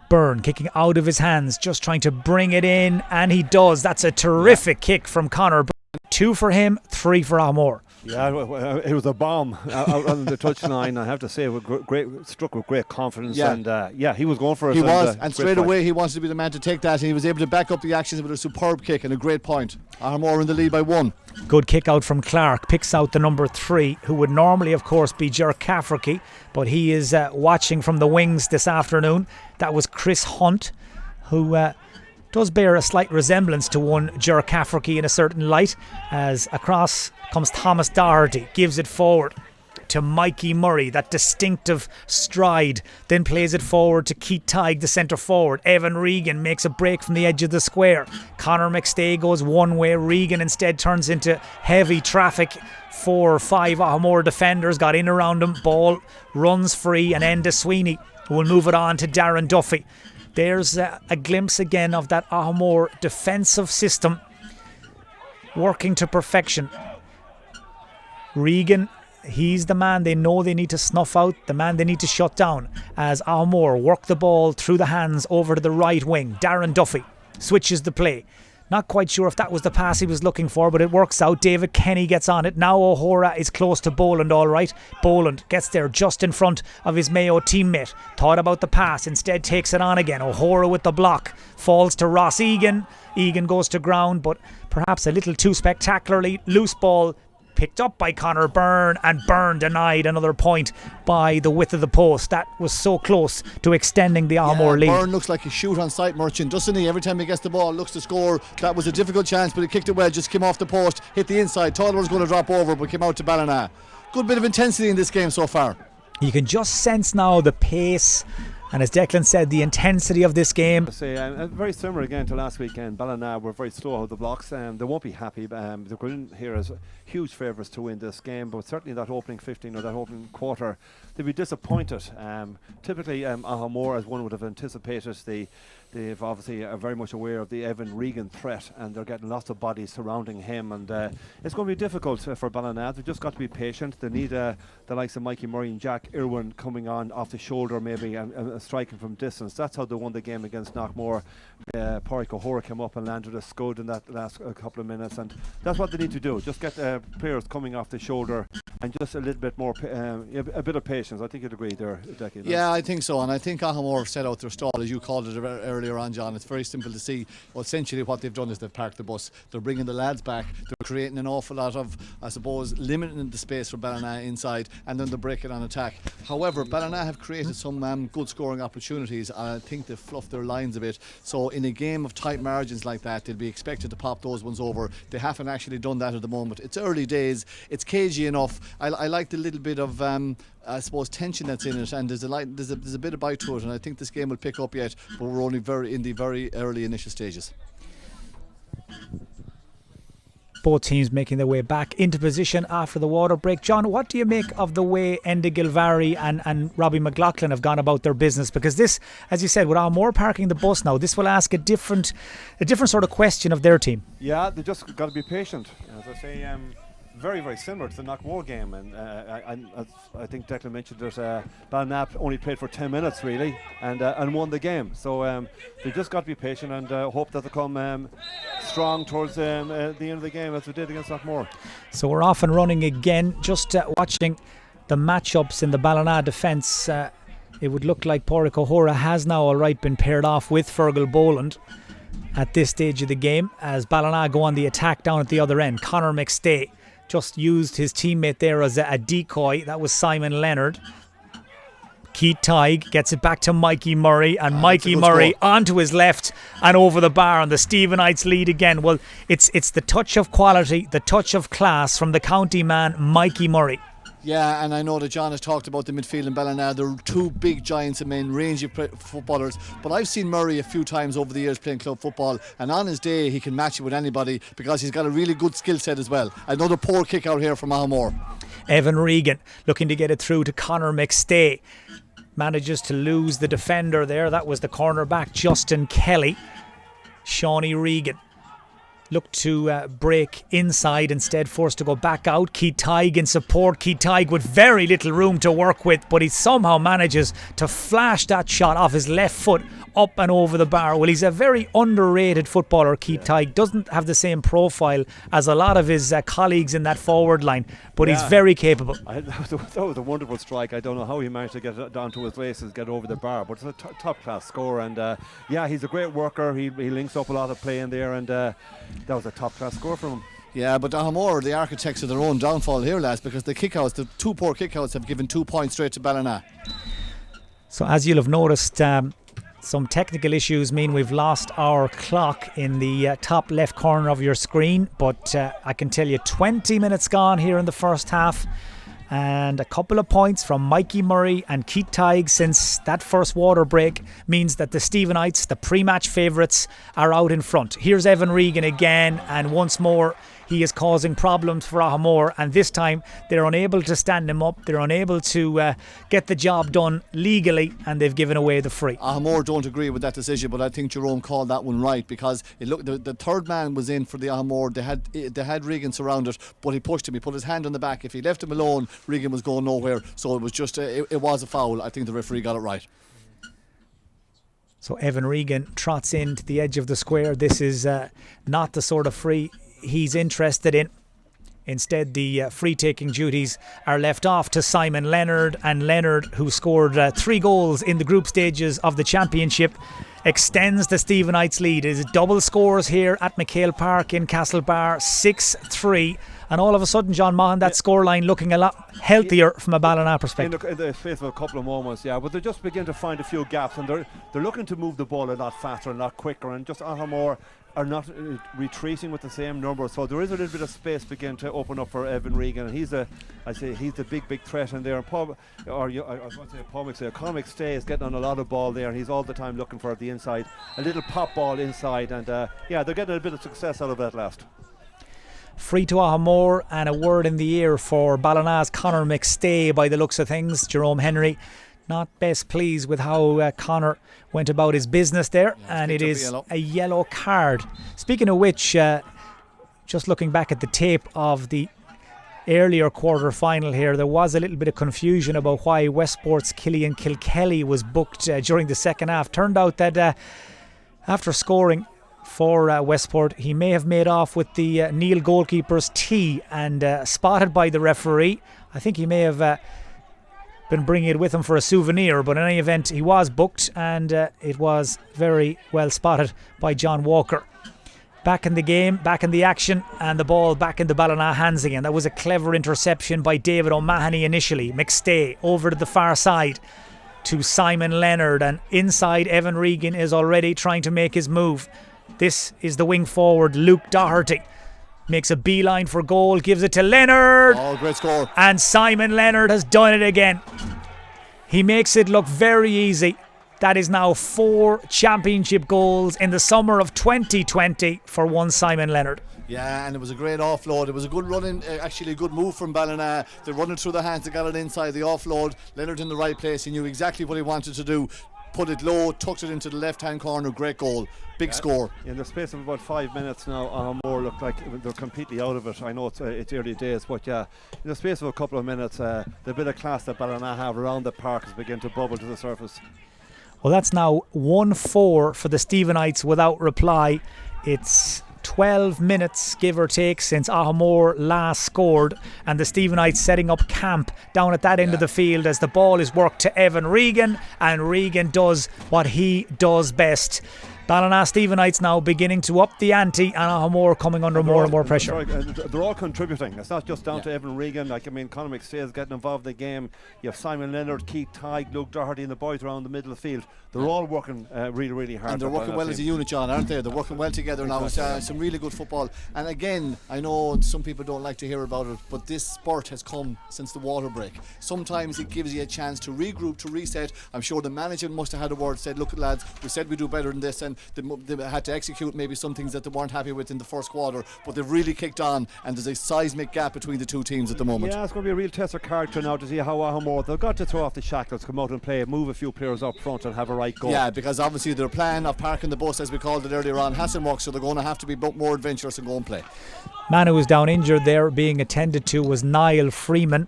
Byrne kicking out of his hands, just trying to bring it in, and he does. That's a terrific kick from Conor Byrne. 2 for him, 3 for Aghamore. Yeah, it was a bomb out on the touchline. I have to say, struck with great confidence, and he was going for it. He was, and straight away he wanted to be the man to take that, and he was able to back up the actions with a superb kick and a great point. Aghamore in the lead by 1. Good kick out from Clark, picks out the number 3, who would normally, of course, be Ger Cafferty, but he is watching from the wings this afternoon. That was Chris Hunt, who does bear a slight resemblance to one Ger Cafferty in a certain light, as across comes Thomas Doherty, gives it forward to Mikey Murray, that distinctive stride, then plays it forward to Keith Tighe, the centre forward. Evan Regan makes a break from the edge of the square. Conor McStay goes one way. Regan instead turns into heavy traffic. 4 or 5 Aghamore defenders got in around him. Ball runs free, and Enda Sweeney will move it on to Darren Duffy. There's a glimpse again of that Aghamore defensive system working to perfection. Regan, he's the man they know they need to snuff out, the man they need to shut down, as Aghamore work the ball through the hands over to the right wing. Darren Duffy switches the play. Not quite sure if that was the pass he was looking for, but it works out. David Kenny gets on it. Now O'Hora is close to Boland, all right. Boland gets there just in front of his Mayo teammate. Thought about the pass, instead takes it on again. O'Hora with the block. Falls to Ross Egan. Egan goes to ground, but perhaps a little too spectacularly. Loose ball picked up by Conor Byrne, and Byrne denied another point by the width of the post. That was so close to extending the Aghamore lead. Byrne looks like a shoot on sight merchant, doesn't he? Every time he gets the ball, looks to score. That was a difficult chance, but he kicked it well, just came off the post, hit the inside. Thought it was going to drop over, but came out to Ballina. Good bit of intensity in this game so far. You can just sense now the pace, and as Declan said, the intensity of this game. Very similar again to last weekend. Ballina were very slow out of the blocks, and they won't be happy. They're going here as huge favourites to win this game, but certainly that opening 15 or that opening quarter, they'd be disappointed. Typically, Aghamore, as one would have anticipated, they've obviously are very much aware of the Evan Reagan threat, and they're getting lots of bodies surrounding him, and it's going to be difficult for Ballina. They've just got to be patient. They need the likes of Mikey Murray and Jack Irwin coming on off the shoulder maybe and striking from distance. That's how they won the game against Knockmore. Pádraig O'Hora came up and landed a scud in that last couple of minutes, and that's what they need to do. Just get players coming off the shoulder and just a little bit more, a bit of patience. I think you'd agree there, Decky. Yeah, I think so, and I think Aghamore set out their stall, as you called it earlier on, John. It's very simple to see. Well, essentially what they've done is they've parked the bus. They're bringing the lads back. They're creating an awful lot of, I suppose, limiting the space for Ballina inside, and then they break it on attack. However, Ballina have created some good scoring opportunities, and I think they've fluffed their lines a bit. So in a game of tight margins like that, they'll be expected to pop those ones over. They haven't actually done that at the moment. It's early days. It's cagey enough. I like the little bit of I suppose tension that's in it, and there's a bit of bite to it, and I think this game will pick up yet, but we're only in the very early initial stages. Both teams making their way back into position after the water break. John, what do you make of the way Enda Gilvary and Robbie McLaughlin have gone about their business? Because this, as you said, with Aghamore parking the bus now, this will ask a different sort of question of their team. Yeah, they just got to be patient. As I say, very, very similar to the Knockmore game, and I think Declan mentioned that Ballina only played for 10 minutes really and won the game. So they just got to be patient and hope that they come strong towards the end of the game as we did against Knockmore. So we're off and running again. Just watching the matchups in the Ballina defence, it would look like Pádraig O'Hora has now alright been paired off with Fergal Boland at this stage of the game as Ballina go on the attack down at the other end. Conor McStay just used his teammate there as a decoy. That was Simon Leonard. Keith Tighe gets it back to Mikey Murray, and Mikey Murray onto his left and over the bar, and the Stephenites lead again. Well, it's the touch of quality, the touch of class from the county man, Mikey Murray. Yeah, and I know that John has talked about the midfield in Ballina. They're two big giants and men, rangy footballers. But I've seen Murray a few times over the years playing club football, and on his day he can match it with anybody because he's got a really good skill set as well. Another poor kick out here from Aghamore. Evan Reagan looking to get it through to Conor McStay. Manages to lose the defender there. That was the cornerback, Justin Kelly. Shawnee Regan looked to break inside, instead forced to go back out. Keith Tighe in support. Keith Tighe with very little room to work with, but he somehow manages to flash that shot off his left foot up and over the bar. Well, he's a very underrated footballer, Keith Tighe. Doesn't have the same profile as a lot of his colleagues in that forward line, but he's very capable. That was a wonderful strike. I don't know how he managed to get it down to his laces, get over the bar, but it's a top class score, and he's a great worker. He links up a lot of play in there, and that was a top class score from him. Yeah, but Aghamore are the architects of their own downfall here, lads, because the two poor kickouts have given 2 points straight to Ballina. So as you'll have noticed, some technical issues mean we've lost our clock in the top left corner of your screen, but I can tell you 20 minutes gone here in the first half, and a couple of points from Mikey Murray and Keith Tighe since that first water break means that the Stephenites, the pre-match favourites, are out in front. Here's Evan Reagan again, and once more he is causing problems for Aghamore, and this time they're unable to stand him up. They're unable to get the job done legally, and they've given away the free. Aghamore don't agree with that decision, but I think Jerome called that one right, because the third man was in for the Aghamore. They had Reagan surrounded, but he pushed him. He put his hand on the back. If he left him alone, Reagan was going nowhere. So it was just it was a foul. I think the referee got it right. So Evan Reagan trots in to the edge of the square. This is not the sort of free he's interested in. Instead, the free-taking duties are left off to Simon Leonard, and Leonard, who scored 3 goals in the group stages of the championship, extends the Stephenites' lead. It is double scores here at MacHale Park in Castlebar, 6-3. And all of a sudden, John Maughan, that scoreline looking a lot healthier from a Ballina perspective. In the space of a couple of moments, but they just begin to find a few gaps, and they're looking to move the ball a lot faster and a lot quicker, and just Aghamore are not retreating with the same number, so there is a little bit of space begin to open up for Evan Reagan, and he's the big threat in there. And Conor McStay is getting on a lot of ball there, and he's all the time looking for the inside, a little pop ball inside, and they're getting a bit of success out of that last. Free to Aghamore, and a word in the ear for Ballina's Conor McStay by the looks of things. Jerome Henry not best pleased with how Conor went about his business there, and it is a yellow card. Speaking of which, just looking back at the tape of the earlier quarter final here, there was a little bit of confusion about why Westport's Killian Kilkelly was booked during the second half. Turned out that after scoring for Westport, he may have made off with the Neil goalkeeper's tee and spotted by the referee. I think he may have been bringing it with him for a souvenir, but in any event, he was booked, and it was very well spotted by John Walker. Back in the game, back in the action, and the ball back in the Ballina hands again. That was a clever interception by David O'Mahony initially. McStay over to the far side to Simon Leonard, and inside Evan Reagan is already trying to make his move. This is the wing forward, Luke Doherty. Makes a beeline for goal, gives it to Leonard. Oh, great score. And Simon Leonard has done it again. He makes it look very easy. That is now 4 championship goals in the summer of 2020 for one Simon Leonard. Yeah, and it was a great offload. It was a good running, actually a good move from Ballina. They're running through the hands, they got it inside the offload. Leonard in the right place, he knew exactly what he wanted to do. Put it low, tucked it into the left-hand corner, great goal, big score. In the space of about 5 minutes now, Aghamore look like they're completely out of it. I know it's early days, but yeah, in the space of a couple of minutes, the bit of class that Ballina have around the park has begun to bubble to the surface. Well, that's now 1-4 for the Stephenites without reply. It's 12 minutes, give or take, since Aghamore last scored, and the Stephenites setting up camp down at that end of the field as the ball is worked to Evan Reagan, and Reagan does what he does best. Ballina Stephenites now beginning to up the ante, and Aghamore coming under more and more pressure. They're all contributing. It's not just down to Evan Reagan. Conor McStay is getting involved in the game. You have Simon Leonard, Keith Tighe, Luke Doherty, and the boys around the middle of the field. They're all working really, really hard. And they're working well as a unit, John, aren't they? They're working well together now. Some really good football. And again, I know some people don't like to hear about it, but this spurt has come since the water break. Sometimes it gives you a chance to regroup, to reset. I'm sure the manager must have had a word, said, look lads, we said we do better than this, and they had to execute maybe some things that they weren't happy with in the first quarter, but they've really kicked on, and there's a seismic gap between the two teams at the moment. Yeah, it's going to be a real test of character now to see how Aghamore, they've got to throw off the shackles, come out and play, move a few players up front and have a right go. Yeah, because obviously their plan of parking the bus, as we called it earlier on, hasn't worked, so they're going to have to be more adventurous and go and play. Man who was down injured there being attended to was Niall Freeman.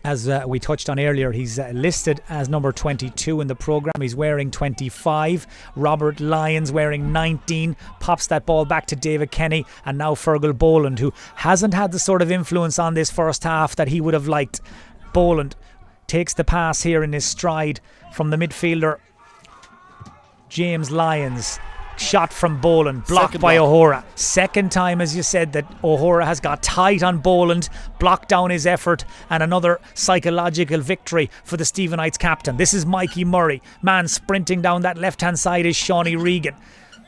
As we touched on earlier, he's listed as number 22 in the programme. He's wearing 25. Robert Lyons wearing 19. Pops that ball back to David Kenny, and now Fergal Boland, who hasn't had the sort of influence on this first half that he would have liked. Boland takes the pass here in his stride from the midfielder James Lyons. Shot from Boland, blocked by O'Hora. Second time, as you said, that O'Hora has got tight on Boland, blocked down his effort, and another psychological victory for the Stephenites captain. This is Mikey Murray. Man sprinting down that left-hand side is Shawnee Regan.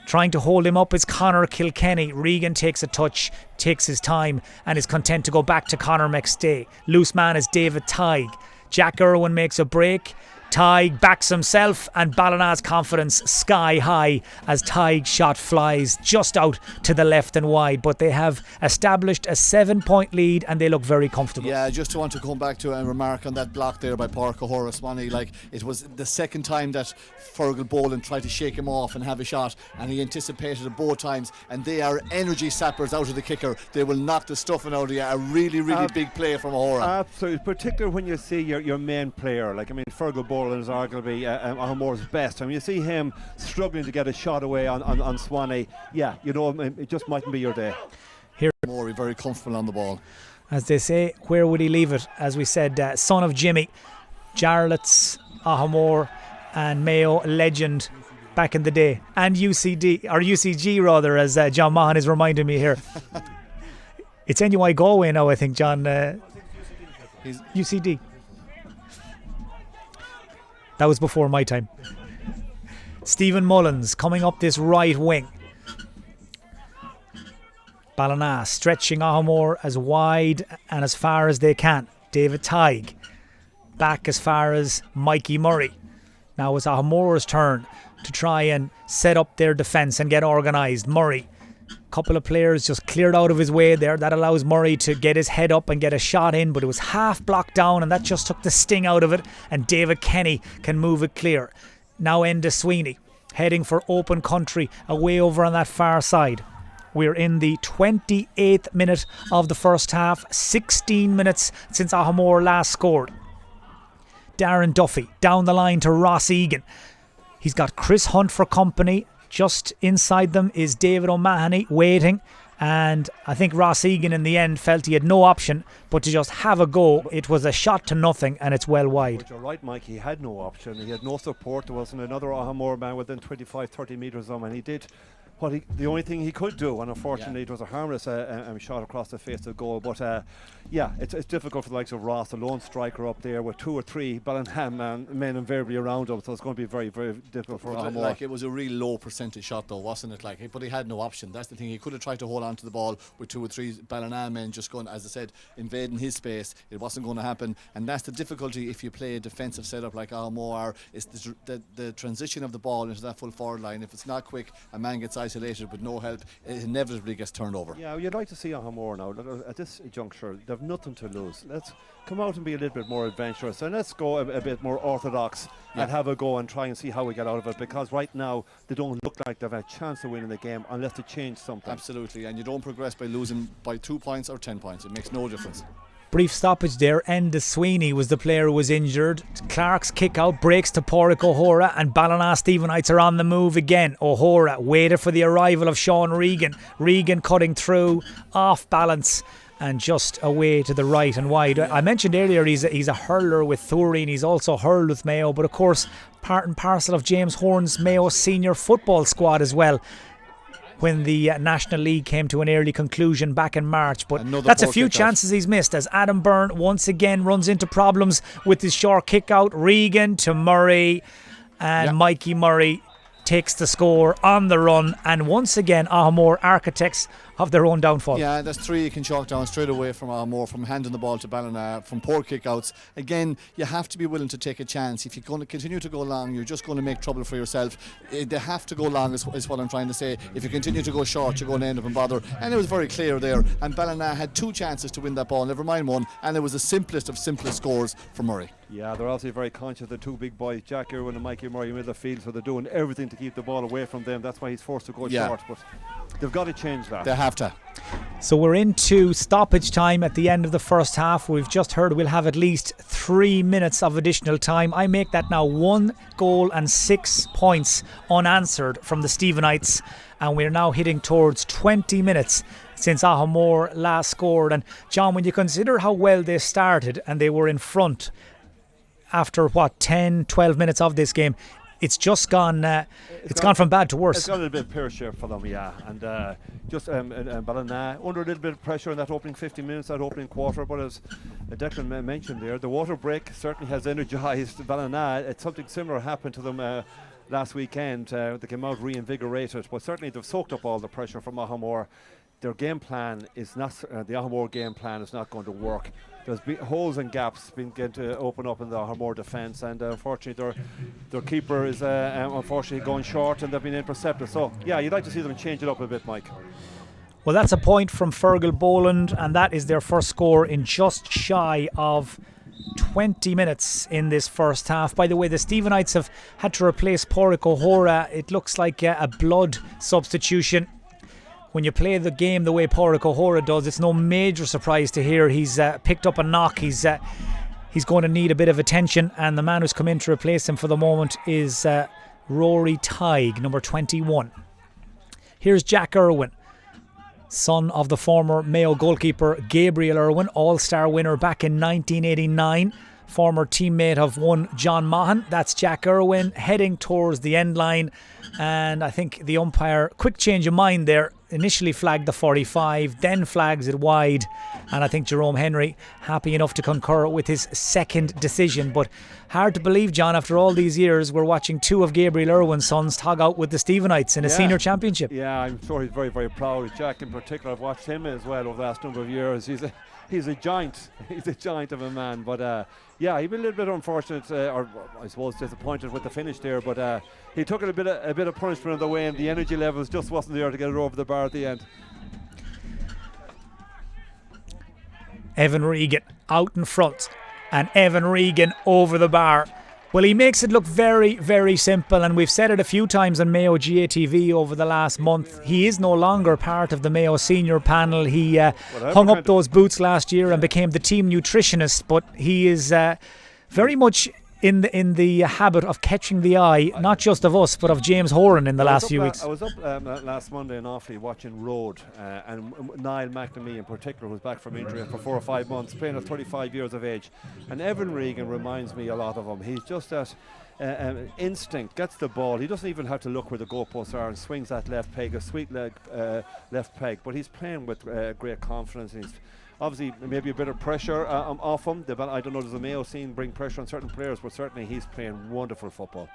Trying to hold him up is Conor Kilkenny. Regan takes a touch, takes his time, and is content to go back to Conor McStay. Loose man is David Tighe. Jack Irwin makes a break. Tighe backs himself, and Ballina's confidence sky high as Tighe's shot flies just out to the left and wide, but they have established a 7-point lead and they look very comfortable. Yeah, just to want to come back to and remark on that block there by Park O'Hora Swanee, like it was the second time that Fergal Boland tried to shake him off and have a shot, and he anticipated it both times, and they are energy sappers out of the kicker. They will knock the stuffing out of you. A really big play from O'Hora. Absolutely, particularly when you see your main player, Fergal Boland is arguably Aghamore's best. You see him struggling to get a shot away on Swanee. Yeah, it just mightn't be your day. Here, Murray very comfortable on the ball. As they say, where would he leave it? As we said, son of Jimmy, Jarlath's Aghamore and Mayo legend back in the day, and UCG rather, as John Mahan is reminding me here. It's NUI Galway now, I think, John. UCD. That was before my time. Stephen Mullins coming up this right wing. Ballina stretching Aghamore as wide and as far as they can. David Tighe back as far as Mikey Murray. Now it's Aghamore's turn to try and set up their defence and get organised. Murray Couple of players just cleared out of his way there. That allows Murray to get his head up and get a shot in, but it was half blocked down, and that just took the sting out of it, and David Kenny can move it clear. Now Enda Sweeney heading for open country away over on that far side. We're in the 28th minute of the first half, 16 minutes since Aghamore last scored. Darren Duffy down the line to Ross Egan. He's got Chris Hunt for company. Just inside them is David O'Mahony waiting, and I think Ross Egan in the end felt he had no option but to just have a go. It was a shot to nothing, and it's well wide. But you're right, Mike, he had no option. He had no support. There wasn't another Aghamore man within 25-30 metres of him, and he did the only thing he could do, and unfortunately it was a harmless shot across the face of goal. But it's difficult for the likes of Ross, the lone striker up there with 2 or 3 Ballina men invariably around him, so it's going to be very, very difficult for Aghamore. Like, it was a real low percentage shot though, wasn't it? Like, but he had no option. That's the thing. He could have tried to hold on to the ball with 2 or 3 Ballina men just going, as I said, invading his space. It wasn't going to happen, and that's the difficulty if you play a defensive setup like Aghamore. Is the transition of the ball into that full forward line. If it's not quick, a man gets isolated with no help, it inevitably gets turned over. Yeah, you'd like to see Aghamore now. At this juncture, they've nothing to lose. Let's come out and be a little bit more adventurous, and let's go a bit more orthodox and have a go and try and see how we get out of it, because right now they don't look like they've a chance of winning the game unless they change something. Absolutely, and you don't progress by losing by 2 points or 10 points. It makes no difference. Brief stoppage there. Enda Sweeney was the player who was injured. Clark's kick out breaks to Pádraig O'Hora, and Ballina Stephenites are on the move again. O'Hora waited for the arrival of Sean Reagan. Reagan cutting through, off balance, and just away to the right and wide. I mentioned earlier he's a hurler with Thureen. He's also hurled with Mayo, but of course part and parcel of James Horne's Mayo senior football squad as well, when the National League came to an early conclusion back in March. But that's a few chances he's missed, as Adam Byrne once again runs into problems with his short kick out. Reagan to Murray, and Mikey Murray takes the score on the run, and once again Aghamore architects of their own downfall. Yeah, that's 3 you can chalk down straight away from Aghamore, from handing the ball to Ballina, from poor kick-outs. Again, you have to be willing to take a chance. If you're going to continue to go long, you're just going to make trouble for yourself. They have to go long is what I'm trying to say. If you continue to go short, you're going to end up in bother. And it was very clear there, and Ballina had 2 chances to win that ball, never mind one, and it was the simplest of simplest scores for Murray. Yeah, they're obviously very conscious of the 2 big boys, Jack Irwin and Mikey Murray, in the middle of the field, so they're doing everything to keep the ball away from them. That's why he's forced to go short, but they've got to change that. They have to. So we're into stoppage time at the end of the first half. We've just heard we'll have at least 3 minutes of additional time. I make that now 1 goal and 6 points unanswered from the Stephenites, and we're now hitting towards 20 minutes since Aghamore last scored. And John, when you consider how well they started and they were in front after 10-12 minutes of this game, it's just gone it's gone from bad to worse. It's gone a little bit pear-shaped for them, and Ballina under a little bit of pressure in that opening 50 minutes, that opening quarter. But as Declan mentioned there, the water break certainly has energised Ballina. It's something similar happened to them last weekend. They came out reinvigorated, but certainly they've soaked up all the pressure from Aghamore. Their game plan is not the Aghamore game plan is not going to work. There's holes and gaps been getting to open up in the Aghamore defence, and unfortunately their keeper is unfortunately going short, and they've been intercepted. So yeah, you'd like to see them change it up a bit, Mike. Well, that's a point from Fergal Boland, and that is their first score in just shy of 20 minutes in this first half. By the way, the Stephenites have had to replace Pádraig O'Hora. It looks like a blood substitution. When you play the game the way Pádraig O'Hora does, it's no major surprise to hear he's picked up a knock. He's going to need a bit of attention, and the man who's come in to replace him for the moment is Rory Tighe, number 21. Here's Jack Irwin, son of the former Mayo goalkeeper Gabriel Irwin, all-star winner back in 1989, former teammate of one John Mahan. That's Jack Irwin heading towards the end line, and I think the umpire, quick change of mind there, initially flagged the 45, then flags it wide, and I think Jerome Henry happy enough to concur with his second decision. But hard to believe, John, after all these years, we're watching two of Gabriel Irwin's sons tug out with the Stephenites in a senior championship. Yeah, I'm sure he's very, very proud. Jack in particular, I've watched him as well over the last number of years. He's a giant. He's a giant of a man. But yeah, he'd been a little bit unfortunate, or I suppose disappointed with the finish there. But he took a bit of punishment on the way, and the energy levels just wasn't there to get it over the bar at the end. Evan Reagan out in front, and Evan Reagan over the bar. Well, he makes it look very, very simple, and we've said it a few times on Mayo GAA TV over the last month. He is no longer part of the Mayo senior panel. He hung up those boots last year and became the team nutritionist, but he is very much in the habit of catching the eye, not just of us, but of James Horan in the last few weeks. I was up last Monday in Offaly watching Road, and Niall McNamee in particular was back from injury for 4 or 5 months, playing at 35 years of age. And Evan Reagan reminds me a lot of him. He's just that instinct, gets the ball. He doesn't even have to look where the goalposts are and swings that left peg, a sweet leg left peg. But he's playing with great confidence. He's obviously maybe a bit of pressure off him. I don't know, does the Mayo scene bring pressure on certain players, but certainly he's playing wonderful football.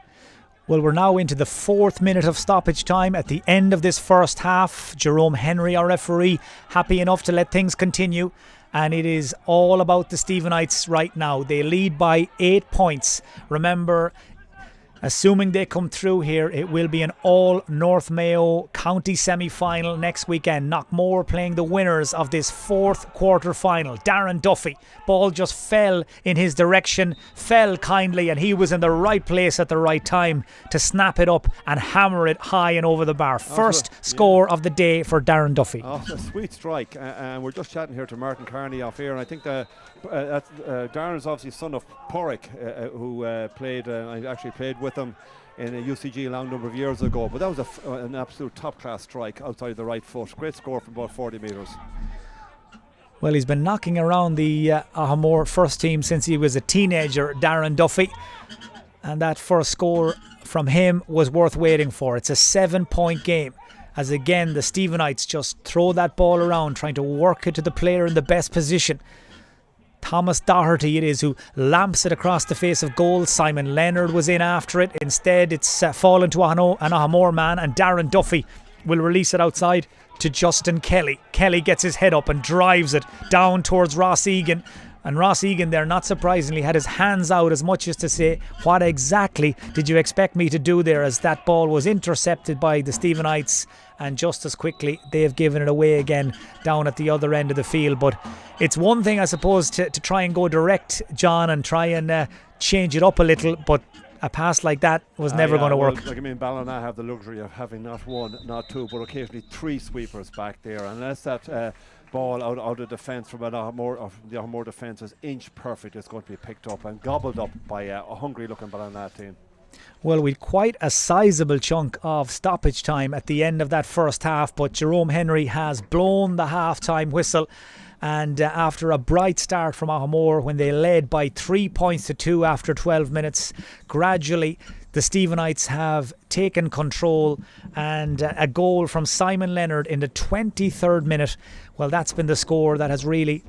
Well, we're now into the 4th minute of stoppage time at the end of this first half. Jerome Henry, our referee, happy enough to let things continue. And it is all about the Stephenites right now. They lead by 8 points. Remember, assuming they come through here, it will be an all North Mayo County semi-final next weekend. Knockmore playing the winners of this 4th quarter final. Darren Duffy, ball just fell in his direction, fell kindly, and he was in the right place at the right time to snap it up and hammer it high and over the bar. First score of the day for Darren Duffy. Oh, a sweet strike. And we're just chatting here to Martin Carney off air, and I think Darren is obviously son of Porrick, who played, I actually played with him in a UCG a long number of years ago. But that was an absolute top-class strike outside the right foot. Great score from about 40 metres. Well, he's been knocking around the Aghamore first team since he was a teenager, Darren Duffy. And that first score from him was worth waiting for. It's a 7-point game, as again the Stephenites just throw that ball around, trying to work it to the player in the best position. Thomas Doherty it is who lamps it across the face of goal. Simon Leonard was in after it. Instead, it's fallen to an Aghamore man, and Darren Duffy will release it outside to Justin Kelly. Kelly gets his head up and drives it down towards Ross Egan. And Ross Egan there, not surprisingly, had his hands out as much as to say, what exactly did you expect me to do there, as that ball was intercepted by the Stephenites, and just as quickly they have given it away again down at the other end of the field. But it's one thing, I suppose, to try and go direct, John, and try and change it up a little, but a pass like that was never going to work. Ballina have the luxury of having not one, not two, but occasionally 3 sweepers back there. Unless that ball out of defence from the Aghamore defence is inch perfect, it's going to be picked up and gobbled up by a hungry-looking Ballina team. Well, we'd quite a sizable chunk of stoppage time at the end of that first half, but Jerome Henry has blown the half-time whistle. And after a bright start from Aghamore, when they led by 3 points to 2 after 12 minutes, gradually the Stephenites have taken control, and a goal from Simon Leonard in the 23rd minute. Well, that's been the score that has really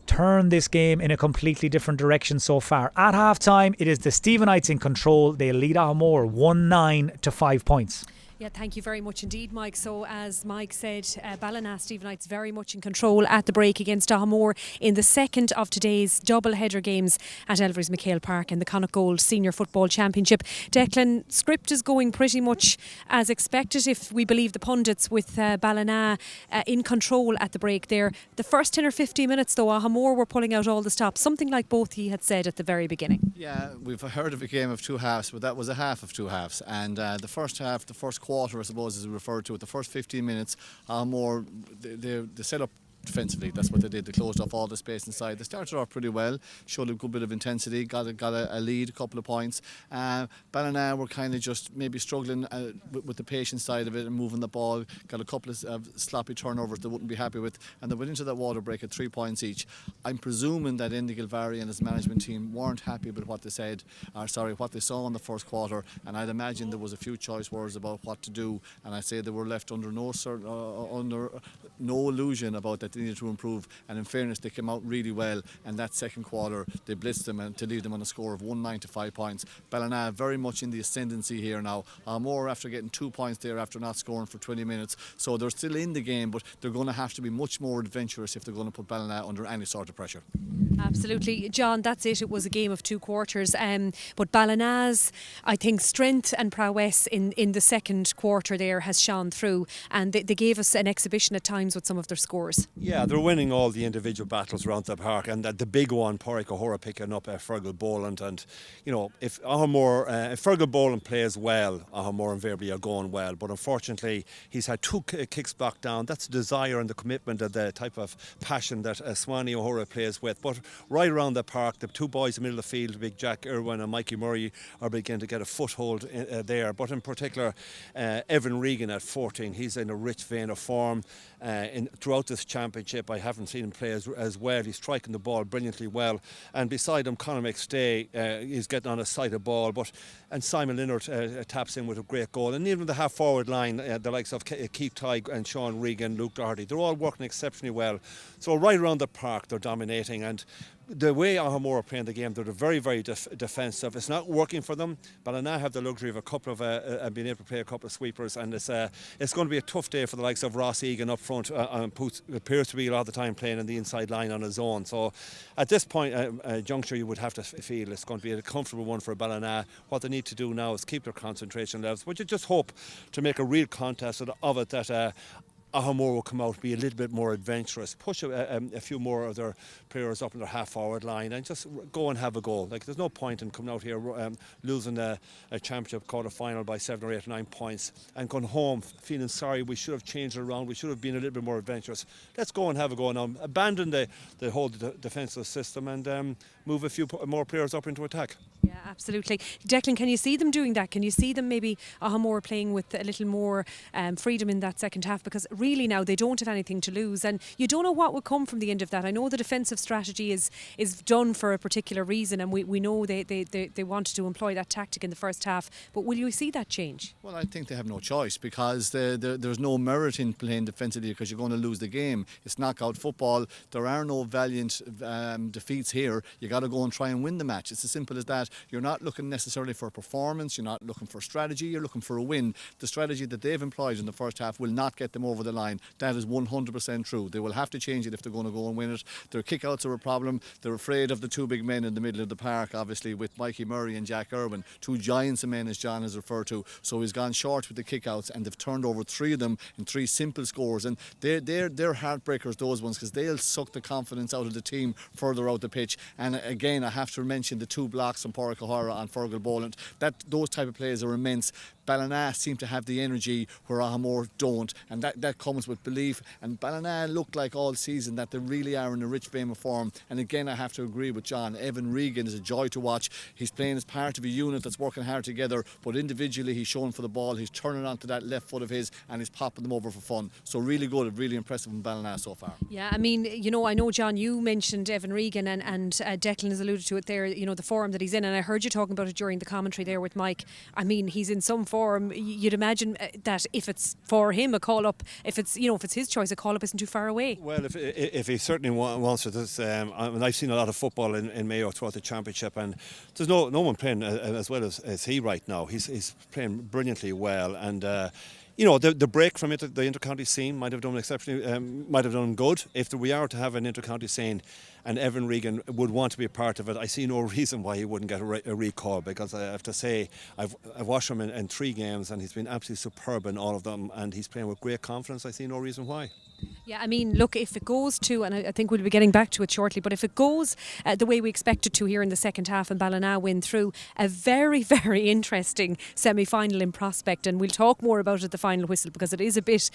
turned this game in a completely different direction so far. At half-time, it is the Stephenites in control. They lead Aghamore 1-9 to 5 points. Yeah, thank you very much indeed, Mike. So as Mike said, Ballina Stephenites very much in control at the break against Aghamore in the second of today's double-header games at Elverys MacHale Park in the Connacht Gold Senior Football Championship. Declan, script is going pretty much as expected if we believe the pundits, with Ballina in control at the break there. The first 10 or 15 minutes though, Aghamore were pulling out all the stops, something like both he had said at the very beginning. Yeah, we've heard of a game of 2 halves, but that was a half of 2 halves. And the first half, the first quarter, I suppose, as we referred to it, the first 15 minutes, more they set up defensively. That's what they did. They closed off all the space inside. They started off pretty well, showed a good bit of intensity, got a lead, a couple of points. Ballina were kind of just maybe struggling with the patience side of it and moving the ball, got a couple of sloppy turnovers they wouldn't be happy with, and they went into that water break at 3 points each. I'm presuming that Enda Gilvary and his management team weren't happy with what they what they saw in the first quarter, and I'd imagine there was a few choice words about what to do, and I'd say they were left under no illusion about that they needed to improve. And in fairness, they came out really well. And that second quarter, they blitzed them and to leave them on a score of 195 points. Ballina very much in the ascendancy here now. Aghamore after getting 2 points there after not scoring for 20 minutes. So they're still in the game, but they're going to have to be much more adventurous if they're going to put Ballina under any sort of pressure. Absolutely. John, that's it. It was a game of 2 quarters. But Ballina's, I think, strength and prowess in the second quarter there has shone through, and they gave us an exhibition at times with some of their scores. Yeah, they're winning all the individual battles around the park, and the big one, Pádraig Ó Hora picking up Fergal Boland. And you know, if Aghamore, if Fergal Boland plays well, Aghamore invariably are going well. But unfortunately, he's had 2 kicks back down. That's the desire and the commitment and the type of passion that Swanee Ó Hora plays with. But right around the park, the 2 boys in the middle of the field, big Jack Irwin and Mikey Murray, are beginning to get a foothold there. But in particular, Evan Reagan at 14, he's in a rich vein of form. Throughout this championship, I haven't seen him play as well. He's striking the ball brilliantly well. And beside him, Conor McStay is getting on a sighted ball. And Simon Linnert taps in with a great goal. And even the half-forward line, the likes of Keith Tighe and Sean Regan, Luke Doherty, they're all working exceptionally well. So right around the park, they're dominating. And the way Aghamore are playing the game, they're very, very defensive. It's not working for them, but I now have the luxury of a couple of being able to play a couple of sweepers, and it's going to be a tough day for the likes of Ross Egan up front. Appears to be a lot of the time playing in the inside line on his own. So at this point, juncture, you would have to feel it's going to be a comfortable one for Ballina. What they need to do now is keep their concentration levels, but you just hope to make a real contest of it that Aghamore will come out, be a little bit more adventurous, push a few more of their players up in their half-forward line and just go and have a goal. Like, there's no point in coming out here losing a championship quarter-final by 7 or 8 or 9 points and going home feeling sorry, we should have changed it around, we should have been a little bit more adventurous. Let's go and have a go now. Abandon the whole defensive system and move a few more players up into attack. Yeah, absolutely. Declan, can you see them doing that? Can you see them maybe Aghamore playing with a little more freedom in that second half? Because really now they don't have anything to lose, and you don't know what will come from the end of that. I know the defensive strategy is done for a particular reason, and we know they wanted to employ that tactic in the first half, but will you see that change? Well, I think they have no choice because there's no merit in playing defensively because you're going to lose the game. It's knockout football. There are no valiant defeats here. You got to go and try and win the match. It's as simple as that. You're not looking necessarily for a performance, you're not looking for strategy, you're looking for a win. The strategy that they've employed in the first half will not get them over the line. That is 100% true. They will have to change it if they're going to go and win it. Their kickouts are a problem. They're afraid of the 2 big men in the middle of the park, obviously, with Mikey Murray and Jack Irwin, 2 giants of men, as John has referred to. So he's gone short with the kickouts, and they've turned over 3 of them in 3 simple scores. And they're heartbreakers, those ones, because they'll suck the confidence out of the team further out the pitch. And again, I have to mention the 2 blocks from Pádraig Ó Hora and Fergal Boland. Those type of plays are immense. Ballina seem to have the energy where Aghamore don't, and that comes with belief. And Ballina look like all season that they really are in a rich vein of form. And again, I have to agree with John. Evan Reagan is a joy to watch. He's playing as part of a unit that's working hard together, but individually he's showing for the ball. He's turning onto that left foot of his and he's popping them over for fun. So really good, really impressive from Ballina so far. Yeah, I mean, you know, I know, John, you mentioned Evan Reagan and Declan has alluded to it there, you know, the form that he's in, and I heard you talking about it during the commentary there with Mike. I mean, he's in some form. You'd imagine that if it's for him a call up, if it's his choice, a call up isn't too far away. Well, if he certainly wants it, I mean, I've seen a lot of football in Mayo throughout the championship, and there's no one playing as well as he right now. He's playing brilliantly well, and you know, the break from the intercounty scene might have done exceptionally, might have done good. If we are to have an intercounty scene and Evan Reagan would want to be a part of it, I see no reason why he wouldn't get a recall, because I have to say I've watched him in 3 games and he's been absolutely superb in all of them, and he's playing with great confidence. I see no reason why. Yeah, I mean, look, if it goes to, and I think we'll be getting back to it shortly, but if it goes the way we expect it to here in the second half and Ballina win through, a very, very interesting semi-final in prospect, and we'll talk more about it at the final whistle because it is a bit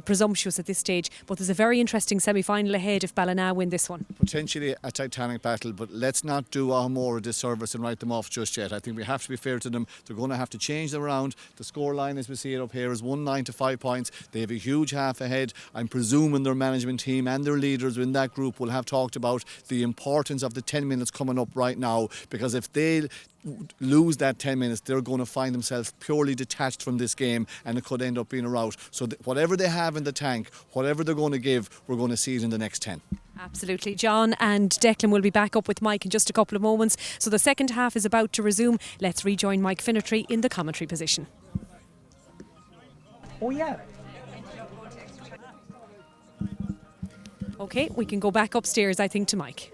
presumptuous at this stage, but there's a very interesting semi-final ahead if Ballina win this one. Potentially a titanic battle, but let's not do Aghamore a disservice and write them off just yet. I think we have to be fair to them. They're going to have to change them around. The scoreline as we see it up here is 1-9 to 5 points. They have a huge half ahead. I'm presuming Newman, their management team, and their leaders in that group will have talked about the importance of the 10 minutes coming up right now, because if they lose that 10 minutes, they're going to find themselves purely detached from this game, and it could end up being a rout. So whatever they have in the tank, whatever they're going to give, we're going to see it in the next 10. Absolutely. John and Declan will be back up with Mike in just a couple of moments. So the second half is about to resume. Let's rejoin Mike Finnerty in the commentary position. Oh yeah. OK, we can go back upstairs, I think, to Mike.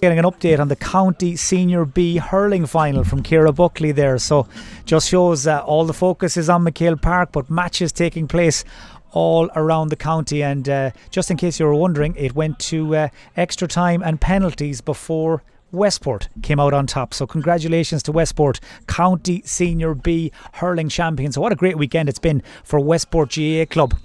Getting an update on the County Senior B hurling final from Ciara Buckley there. So just shows all the focus is on MacHale Park, but matches taking place all around the county. And just in case you were wondering, it went to extra time and penalties before Westport came out on top. So congratulations to Westport, County Senior B hurling champions. So what a great weekend it's been for Westport GAA club.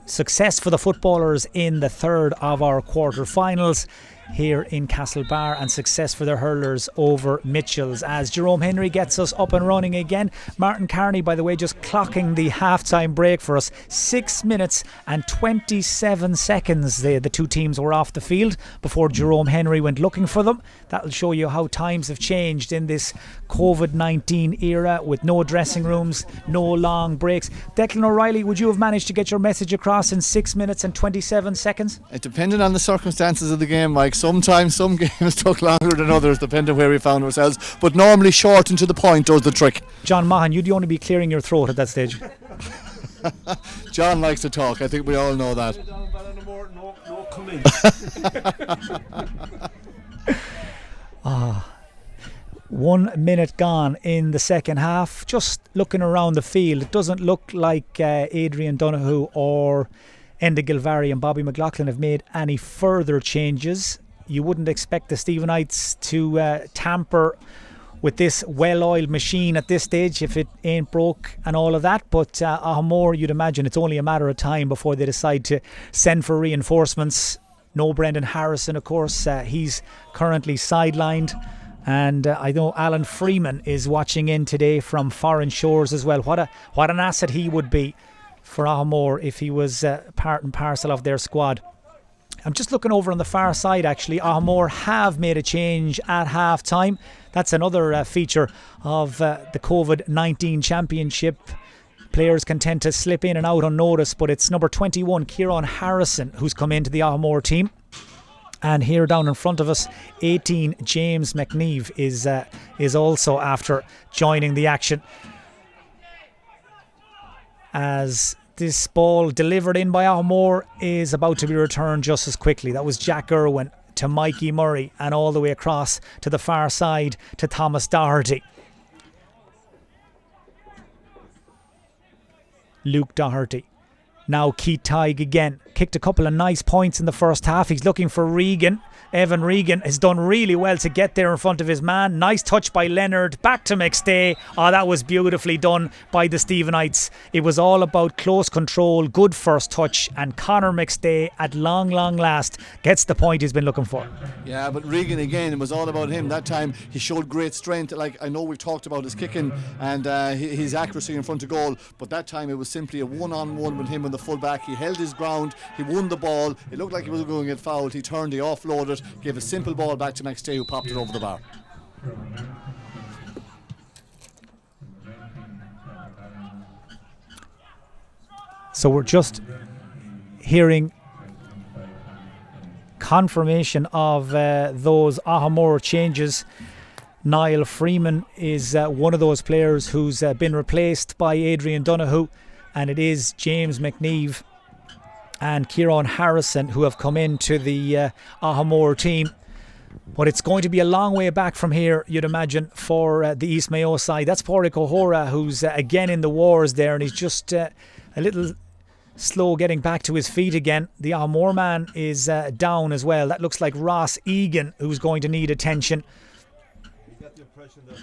Success for the footballers in the third of our quarter-finals here in Castlebar, and success for the hurlers over Mitchells as Jerome Henry gets us up and running again. Martin Carney, by the way, just clocking the half-time break for us. 6 minutes and 27 seconds the two teams were off the field before Jerome Henry went looking for them. That'll show you how times have changed in this COVID-19 era, with no dressing rooms, no long breaks. Declan O'Reilly, would you have managed to get your message across in 6 minutes and 27 seconds? It depended on the circumstances of the game, Mike. Sometimes some games took longer than others, depending where we found ourselves, but normally short and to the point does the trick. John Mahan, you'd only be clearing your throat at that stage. John likes to talk, I think we all know that. Ah, 1 minute gone in the second half. Just looking around the field, it doesn't look like Adrian Donoghue or Enda Gilvari and Bobby McLaughlin have made any further changes. You wouldn't expect the Stephenites to tamper with this well-oiled machine at this stage if it ain't broke and all of that, but Aghamore, you'd imagine it's only a matter of time before they decide to send for reinforcements. No Brendan Harrison, of course, he's currently sidelined, and I know Alan Freeman is watching in today from foreign shores as well. What an asset he would be for Aghamore if he was part and parcel of their squad. I'm just looking over on the far side, actually. Aghamore have made a change at half time. That's another feature of the COVID-19 championship. Players can tend to slip in and out unnoticed, but it's number 21, Kieran Harrison, who's come into the Aghamore team. And here down in front of us, 18, James McNeve is also after joining the action. As this ball delivered in by Aghamore is about to be returned just as quickly. That was Jack Irwin to Mikey Murray and all the way across to the far side to Thomas Doherty. Luke Doherty. Now Keith Tighe again. Kicked a couple of nice points in the first half. He's looking for Reagan. Evan Reagan has done really well to get there in front of his man. Nice touch by Leonard. Back to McStay. Oh, that was beautifully done by the Stephenites. It was all about close control, good first touch, and Conor McStay at long last gets the point he's been looking for. Yeah, but Reagan again, it was all about him. That time he showed great strength. Like, I know we've talked about his kicking and his accuracy in front of goal, but that time it was simply a one-on-one with him and the full-back. He held his ground, he won the ball. It looked like he was going to get fouled. He turned, he offloaded, gave a simple ball back to McStay, who popped it over the bar. So we're just hearing confirmation of those Aghamore changes. Niall Freeman is one of those players who's been replaced by Adrian Donoghue, and it is James McNeve and Kieran Harrison who have come into the Aghamore team. But it's going to be a long way back from here, you'd imagine, for the East Mayo side. That's Pádraig O'Hora, who's again in the wars there, and he's just a little slow getting back to his feet again. The Aghamore man is down as well. That looks like Ross Egan, who's going to need attention. You get the impression that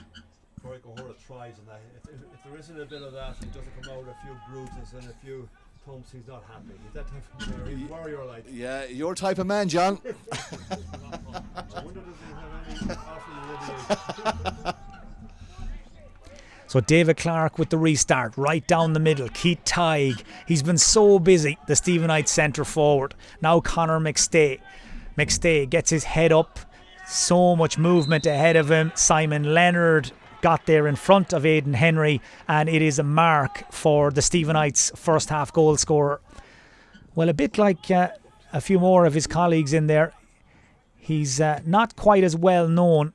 Pádraig O'Hora tries, and that if there isn't a bit of that, he doesn't come out with a few bruises and a few thumps, he's not happy. He's that type of player. He's a warrior like. Yeah, your type of man, John. I wonder does he have any awful lineage. So David Clark with the restart, right down the middle. Keith Tighe, he's been so busy, the Stephenites centre forward. Now Conor McStay. McStay gets his head up. So much movement ahead of him. Simon Leonard got there in front of Aidan Henry, and it is a mark for the Stephenites' first half goal scorer. Well, a bit like a few more of his colleagues in there, he's not quite as well known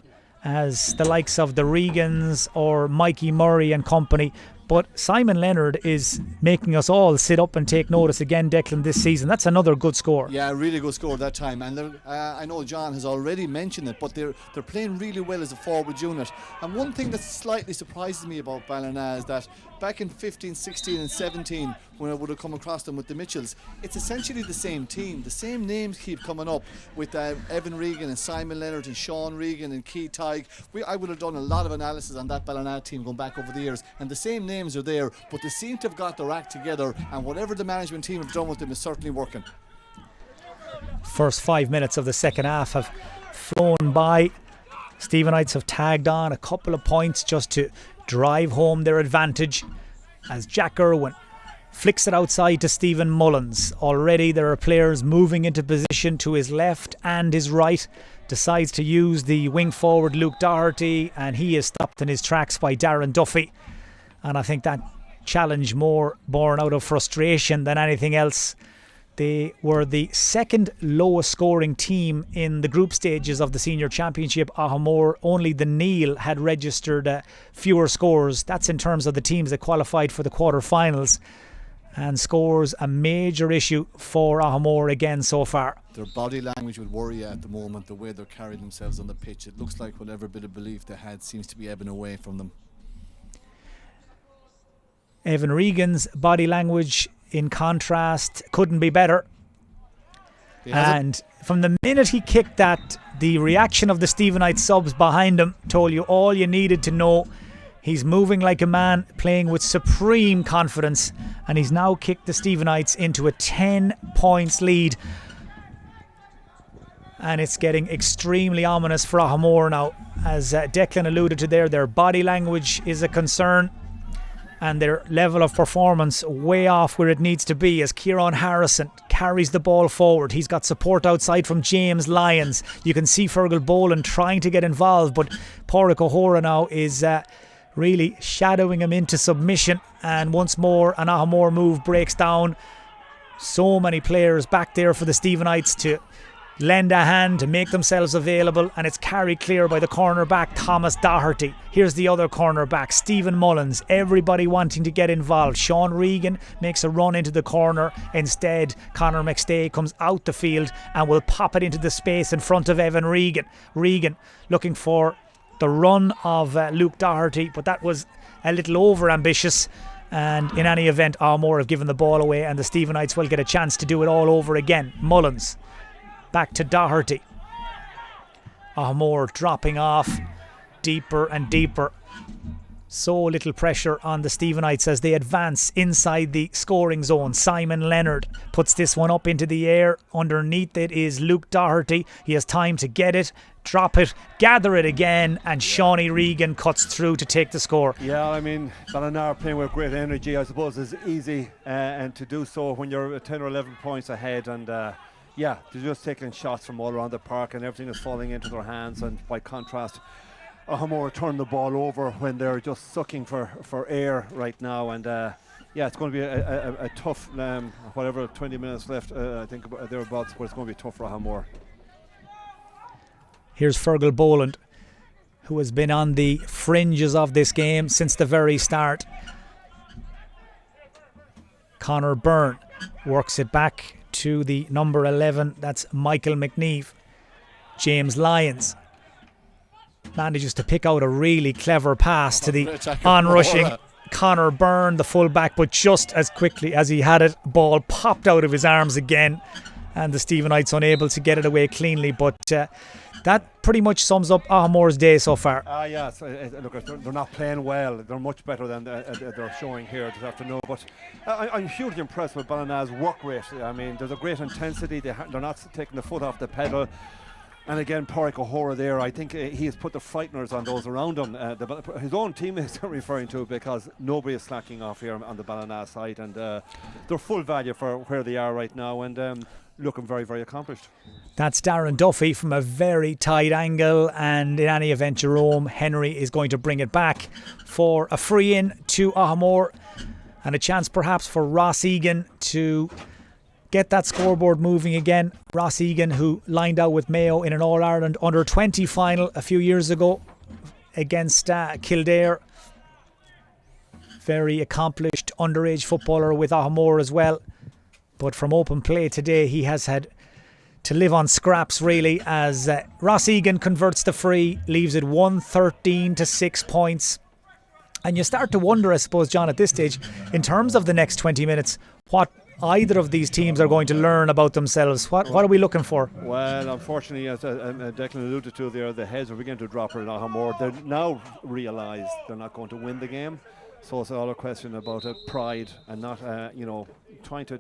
as the likes of the Regans or Mikey Murray and company. But Simon Leonard is making us all sit up and take notice again, Declan, this season. That's another good score. Yeah, really good score that time. And I know John has already mentioned it, but they're playing really well as a forward unit. And one thing that slightly surprises me about Ballina is that back in 15, 16 and 17, when I would have come across them with the Mitchells, it's essentially the same team. The same names keep coming up with Evan Reagan and Simon Leonard and Sean Regan and Keith Tighe. I would have done a lot of analysis on that Ballina team going back over the years, and the same names are there, but they seem to have got their act together, and whatever the management team have done with them is certainly working. First 5 minutes of the second half have flown by. Stephenites have tagged on a couple of points just to drive home their advantage as Jack Irwin flicks it outside to Stephen Mullins. Already there are players moving into position to his left and his right. Decides to use the wing forward Luke Doherty, and he is stopped in his tracks by Darren Duffy. And I think that challenge more born out of frustration than anything else. They were the second lowest scoring team in the group stages of the Senior Championship. Aghamore, only the Neil had registered fewer scores. That's in terms of the teams that qualified for the quarter-finals. And scores a major issue for Aghamore again so far. Their body language would worry you at the moment, the way they're carrying themselves on the pitch. It looks like whatever bit of belief they had seems to be ebbing away from them. Evan Regan's body language, in contrast, couldn't be better. And from the minute he kicked that, the reaction of the Stephenites subs behind him told you all you needed to know. He's moving like a man, playing with supreme confidence, and he's now kicked the Stephenites into a 10 points lead. And it's getting extremely ominous for Aghamore now. As Declan alluded to there, their body language is a concern, and their level of performance way off where it needs to be as Kieran Harrison carries the ball forward. He's got support outside from James Lyons. You can see Fergal Boland trying to get involved, but Pádraig O'Hora now is really shadowing him into submission, and once more an Aghamore move breaks down. So many players back there for the Stephenites to lend a hand, to make themselves available, and it's carried clear by the cornerback Thomas Doherty. Here's the other cornerback, Stephen Mullins. Everybody wanting to get involved. Sean Regan makes a run into the corner. Instead, Conor McStay comes out the field and will pop it into the space in front of Evan Regan. Regan looking for the run of Luke Doherty, but that was a little over ambitious, and in any event Aghamore have given the ball away, and the Stephenites will get a chance to do it all over again. Mullins back to Doherty. Aghamore dropping off deeper and deeper. So little pressure on the Stephenites as they advance inside the scoring zone. Simon Leonard puts this one up into the air. Underneath it is Luke Doherty. He has time to get it, drop it, gather it again, and Shawnee Regan cuts through to take the score. Yeah, I mean, Ballina are playing with great energy. I suppose it's easy and to do so when you're 10 or 11 points ahead, and yeah, they're just taking shots from all around the park and everything is falling into their hands. And by contrast, Aghamore turn the ball over when they're just sucking for air right now, and yeah, it's going to be a tough whatever 20 minutes left, I think thereabouts, but it's going to be tough for Aghamore. Here's Fergal Boland, who has been on the fringes of this game since the very start. Conor Byrne works it back to the number 11, that's Michael McNeeve. James Lyons manages to pick out a really clever pass to the onrushing Conor Byrne, the fullback, but just as quickly as he had it, ball popped out of his arms again, and the Stephenites unable to get it away cleanly. But that pretty much sums up Aghamore's day so far. Yeah, look, they're not playing well. They're much better than they're showing here this afternoon. But I'm hugely impressed with Ballina's work rate. I mean, there's a great intensity. They're not taking the foot off the pedal. And again, Pádraig O'Hora there, I think he has put the frighteners on those around him. His own teammates are referring to it, because nobody is slacking off here on the Ballina side, and they're full value for where they are right now, and looking very, very accomplished. That's Darren Duffy from a very tight angle, and in any event, Jerome Henry is going to bring it back for a free in to Aghamore, and a chance perhaps for Ross Egan to get that scoreboard moving again. Ross Egan, who lined out with Mayo in an All-Ireland under-20 final a few years ago against Kildare. Very accomplished underage footballer with Aghamore as well. But from open play today, he has had to live on scraps really, as Ross Egan converts the free, leaves it 113 to 6 points. And you start to wonder, I suppose, John, at this stage, in terms of the next 20 minutes, what either of these teams are going to learn about themselves. What are we looking for? Well, unfortunately, as Declan alluded to there, the heads are beginning to drop in Aghamore. They now realise they're not going to win the game. So it's all a question about pride and not, trying to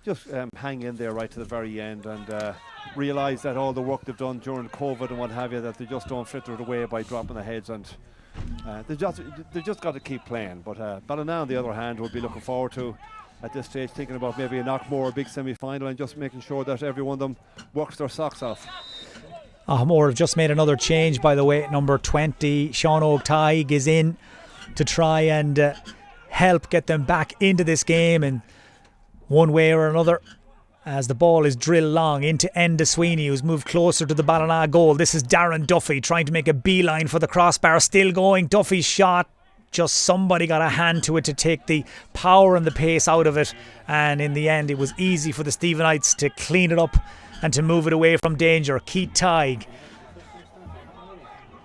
just hang in there right to the very end, and realise that all the work they've done during COVID and what have you, that they just don't fritter it away by dropping the heads, and they just got to keep playing. But Ballina, on the other hand, will be looking forward to, at this stage, thinking about maybe a Knockmore, a big semi-final, and just making sure that every one of them works their socks off. Aghamore have just made another change, by the way. Number 20, Sean O'Taig, is in to try and help get them back into this game in one way or another, as the ball is drilled long into Enda Sweeney, who's moved closer to the Ballina goal. This is Darren Duffy trying to make a beeline for the crossbar. Still going. Duffy's shot. Just somebody got a hand to it to take the power and the pace out of it. And in the end, it was easy for the Stephenites to clean it up and to move it away from danger. Keith Tighe.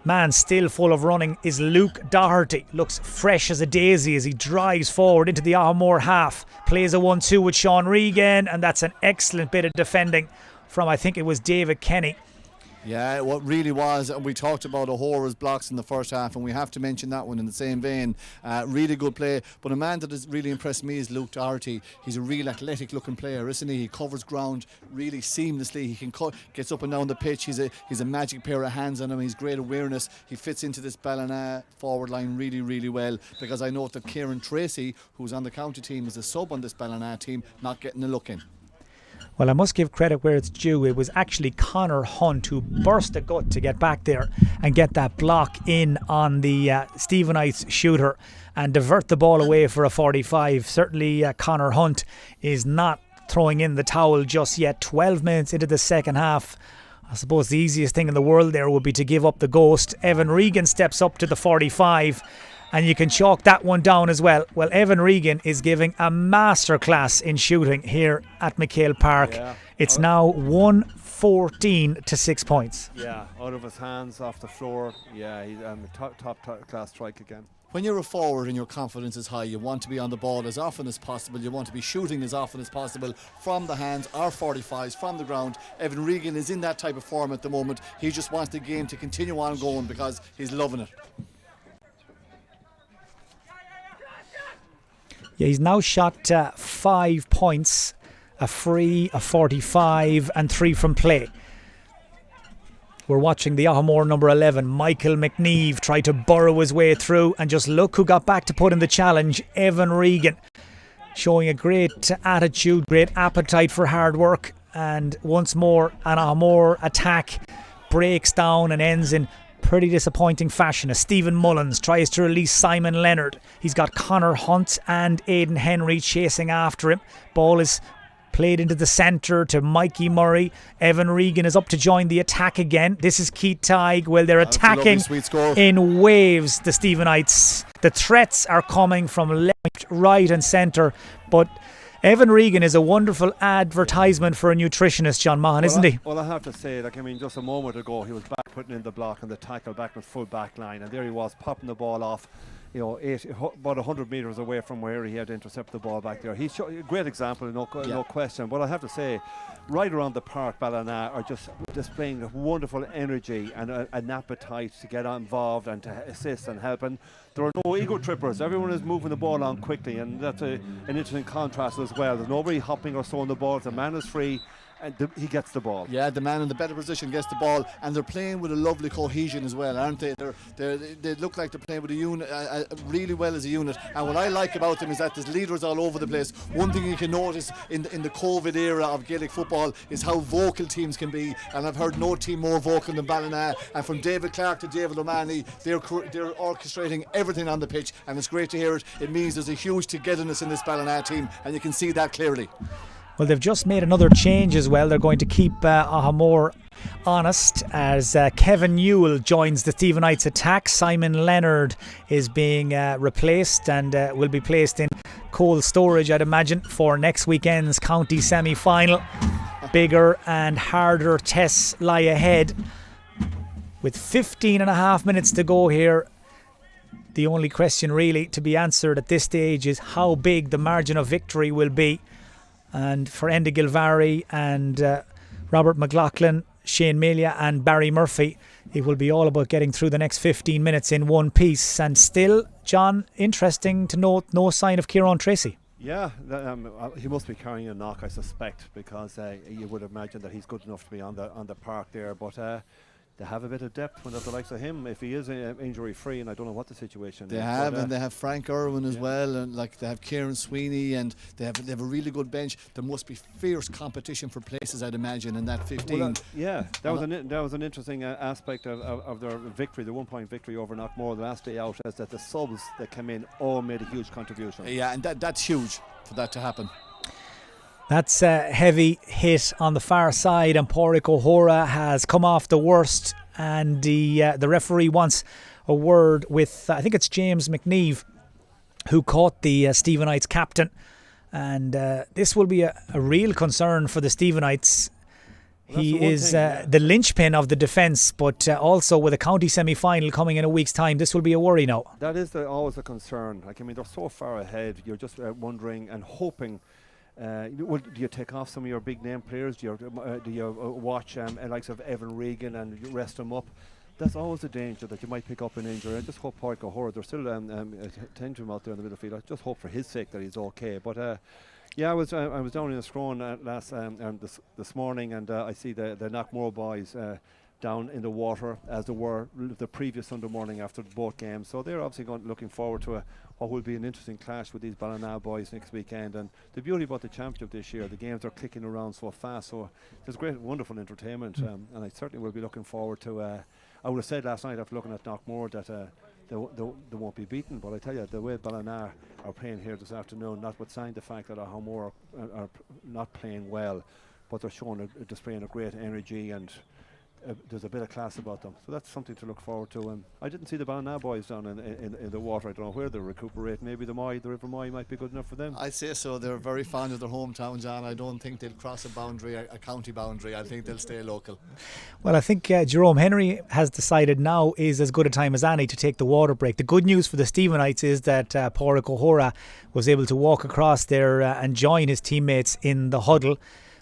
Man still full of running is Luke Doherty. Looks fresh as a daisy as he drives forward into the Aghamore half. Plays a 1-2 with Sean Reagan, and that's an excellent bit of defending from, I think it was David Kenny. Yeah, what really was, and we talked about O'Hora's blocks in the first half, and we have to mention that one in the same vein. Really good play, but a man that has really impressed me is Luke Doherty. He's a real athletic looking player, isn't he? He covers ground really seamlessly. He can gets up and down the pitch. He's a magic pair of hands on him. He's great awareness. He fits into this Ballina forward line really, really well, because I know that Kieran Tracy, who's on the county team, is a sub on this Ballina team, not getting a look in. Well, I must give credit where it's due. It was actually Conor Hunt who burst a gut to get back there and get that block in on the Stephenites shooter and divert the ball away for a 45. Certainly Conor Hunt is not throwing in the towel just yet. 12 minutes into the second half. I suppose the easiest thing in the world there would be to give up the ghost. Evan Regan steps up to the 45. And you can chalk that one down as well. Well, Evan Regan is giving a masterclass in shooting here at MacHale Park. Yeah. It's now 114 to 6 points. Yeah, out of his hands, off the floor. Yeah, he's top class strike again. When you're a forward and your confidence is high, you want to be on the ball as often as possible. You want to be shooting as often as possible from the hands or 45s, from the ground. Evan Regan is in that type of form at the moment. He just wants the game to continue on going because he's loving it. Yeah, he's now shot 5 points, a free, a 45 and 3 from play. We're watching the Aghamore number 11, Michael McNeve, try to burrow his way through, and just look who got back to put in the challenge, Evan Regan, showing a great attitude, great appetite for hard work, and once more an Aghamore attack breaks down and ends in pretty disappointing fashion as Stephen Mullins tries to release Simon Leonard. He's got Conor Hunt and Aidan Henry chasing after him. Ball is played into the centre to Mikey Murray. Evan Regan is up to join the attack again. This is Keith Tighe. Well, they're attacking in waves, the Stephenites. The threats are coming from left, right and centre, but Evan Regan is a wonderful advertisement for a nutritionist, John Mahan, isn't he? Well, I have to say, just a moment ago, he was back putting in the block and the tackle back with full back line, and there he was popping the ball off, about 100 metres away from where he had to intercept the ball back there. He's a great example, no question. But I have to say, right around the park, Ballina are just displaying a wonderful energy and an appetite to get involved and to assist and help. And there are no ego trippers. Everyone is moving the ball on quickly, and that's an interesting contrast as well. There's nobody hopping or throwing the balls. The man is free, and he gets the ball. Yeah, the man in the better position gets the ball, and they're playing with a lovely cohesion as well, aren't they? They look like they're playing with a unit really well as a unit. And what I like about them is that there's leaders all over the place. One thing you can notice in the COVID era of Gaelic football is how vocal teams can be, and I've heard no team more vocal than Ballina. And from David Clark to David O'Mahony, they're orchestrating everything on the pitch, and it's great to hear it. It means there's a huge togetherness in this Ballina team, and you can see that clearly. Well, they've just made another change as well. They're going to keep Aghamore honest as Kevin Newell joins the Stephenites attack. Simon Leonard is being replaced and will be placed in cold storage, I'd imagine, for next weekend's county semi-final. Bigger and harder tests lie ahead. With 15 and a half minutes to go here, the only question really to be answered at this stage is how big the margin of victory will be. And for Enda Gilvary and Robert McLaughlin, Shane Melia and Barry Murphy, it will be all about getting through the next 15 minutes in one piece. And still, John, interesting to note, no sign of Kieran Tracy. Yeah, he must be carrying a knock, I suspect, because you would imagine that he's good enough to be on the park there. But they have a bit of depth when they're the likes of him. If he is injury free, and I don't know what the situation is. And they have Frank Irwin as well, and like they have Kieran Sweeney, and they have a really good bench. There must be fierce competition for places, I'd imagine, in that 15. Well, that was an interesting aspect of their victory, the 1 point victory over Knockmore the last day out, is that the subs that came in all made a huge contribution. Yeah, and that's huge for that to happen. That's a heavy hit on the far side, and Pádraig O'Hora has come off the worst, and the referee wants a word with, I think it's James McNeve, who caught the Stephenites captain, and this will be a real concern for the Stephenites. He is the linchpin of the defence, but also with a county semi-final coming in a week's time, this will be a worry now. That is always a concern. Like, I mean, they're so far ahead, you're just wondering and hoping. Do you take off some of your big name players? Do you watch likes of Evan Reagan and you rest them up? That's always a danger that you might pick up an injury. I just hope Pádraig O'Hora, they're still tend to him out there in the middle field. I just hope for his sake that he's okay. But I was down in Scrone this morning, and I see the Knockmore boys down in the water as they were the previous Sunday morning after both games. So they're obviously looking forward to what will be an interesting clash with these Ballina boys next weekend. And the beauty about the championship this year, the games are clicking around so fast. So there's great, wonderful entertainment, and I certainly will be looking forward to. I would have said last night after looking at Knockmore that they won't be beaten, but I tell you, the way Ballina are playing here this afternoon, notwithstanding the fact that Aghamore are not playing well, but they're displaying a great energy, and there's a bit of class about them, so that's something to look forward to. I didn't see the Ballina boys down in the water. I don't know where they recuperate. Maybe the River Moy might be good enough for them. I'd say so. They're very fond of their hometown, John. I don't think they'll cross a boundary, a county boundary. I think they'll stay local. Well, I think Jerome Henry has decided now is as good a time as any to take the water break. The good news for the Stephenites is that Pádraig O'Hora was able to walk across there and join his teammates in the huddle.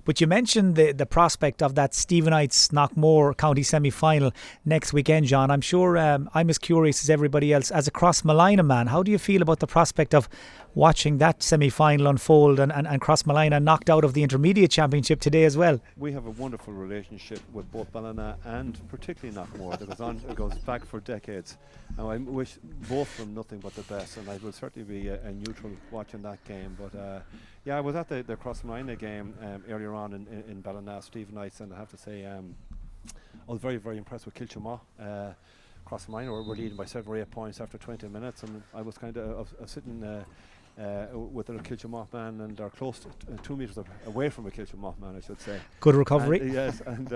But you mentioned the prospect of that Stephenites Knockmore county semi-final next weekend, John. I'm sure I'm as curious as everybody else. As a Crossmolina man, how do you feel about the prospect of watching that semi-final unfold and Crossmolina knocked out of the Intermediate Championship today as well? We have a wonderful relationship with both Ballina and particularly Knockmore. It goes back for decades. Now, I wish both of them nothing but the best, and I will certainly be a neutral watching that game. But I was at the Crossmolina game earlier on in Ballina Stephenites, and I have to say I was very, very impressed with Kilchamaugh. Crossmolina were leading by 7 or 8 points after 20 minutes, and I was kind of sitting with a Kilchamaugh man, and are close to 2 metres away from a Kilchamaugh man, I should say. Good recovery. Yes, and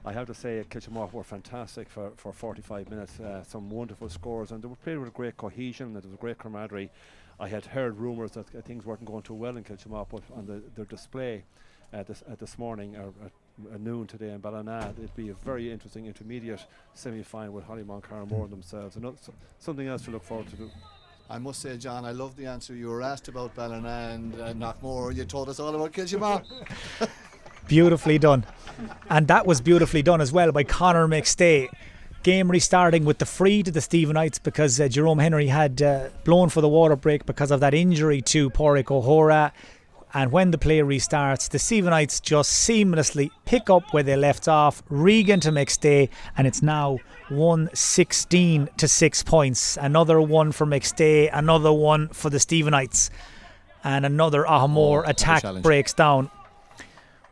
I have to say Kilchamaugh were fantastic for 45 minutes. Some wonderful scores, and they were played with great cohesion, and there was great camaraderie. I had heard rumours that things weren't going too well in Kilchamaugh, but on their display this morning or at noon today in Ballina, it'd be a very interesting intermediate semi-final with Hollymount Carramore themselves, and something else to look forward to. I must say, John, I love the answer you were asked about Ballina and Knockmore. You told us all about Kilchamaugh. Beautifully done. And that was beautifully done as well by Conor McStay. Game restarting with the free to the Stephenites because Jerome Henry had blown for the water break because of that injury to Pádraig O'Hora. And when the play restarts, the Stephenites just seamlessly pick up where they left off. Reagan to McStay, and it's now 1-16 to 6 points. Another one for McStay, another one for the Stephenites. And another Aghamore attack breaks down.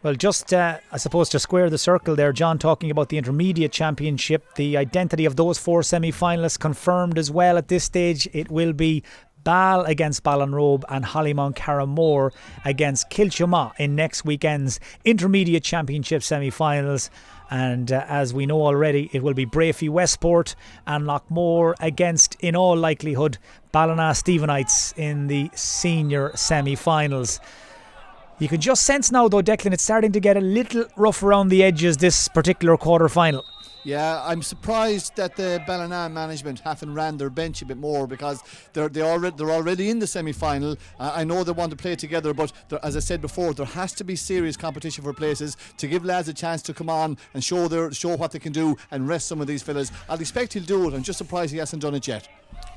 Well, just, I suppose, to square the circle there, John, talking about the Intermediate Championship, the identity of those 4 semi-finalists confirmed as well at this stage. It will be Ball against Ballinrobe and Hollymount Carramore against Kilchuma in next weekend's Intermediate Championship semi-finals. And as we know already, it will be Brafey Westport and Lockmore against, in all likelihood, Ballina Stephenites in the senior semi-finals. You can just sense now, though, Declan, it's starting to get a little rough around the edges this particular quarter-final. Yeah, I'm surprised that the Ballina management haven't ran their bench a bit more, because they're already in the semi-final. I know they want to play together, but as I said before, there has to be serious competition for places to give lads a chance to come on and show what they can do and rest some of these fellas. I'll expect he'll do it. I'm just surprised he hasn't done it yet.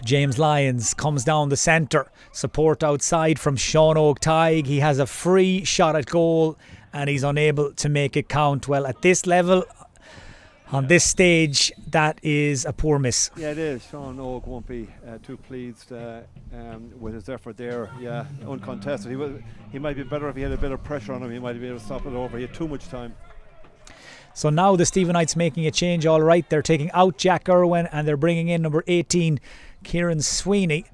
James Lyons comes down the centre. Support outside from Sean Oak-Tygue. He has a free shot at goal and he's unable to make it count. Well, at this level, on this stage, that is a poor miss. Yeah, it is. Sean Oak won't be too pleased with his effort there. Yeah, uncontested. He might be better if he had a bit of pressure on him. He might be able to stop it over. He had too much time. So now the Stephenites making a change, all right. They're taking out Jack Irwin and they're bringing in number 18, Kieran Sweeney.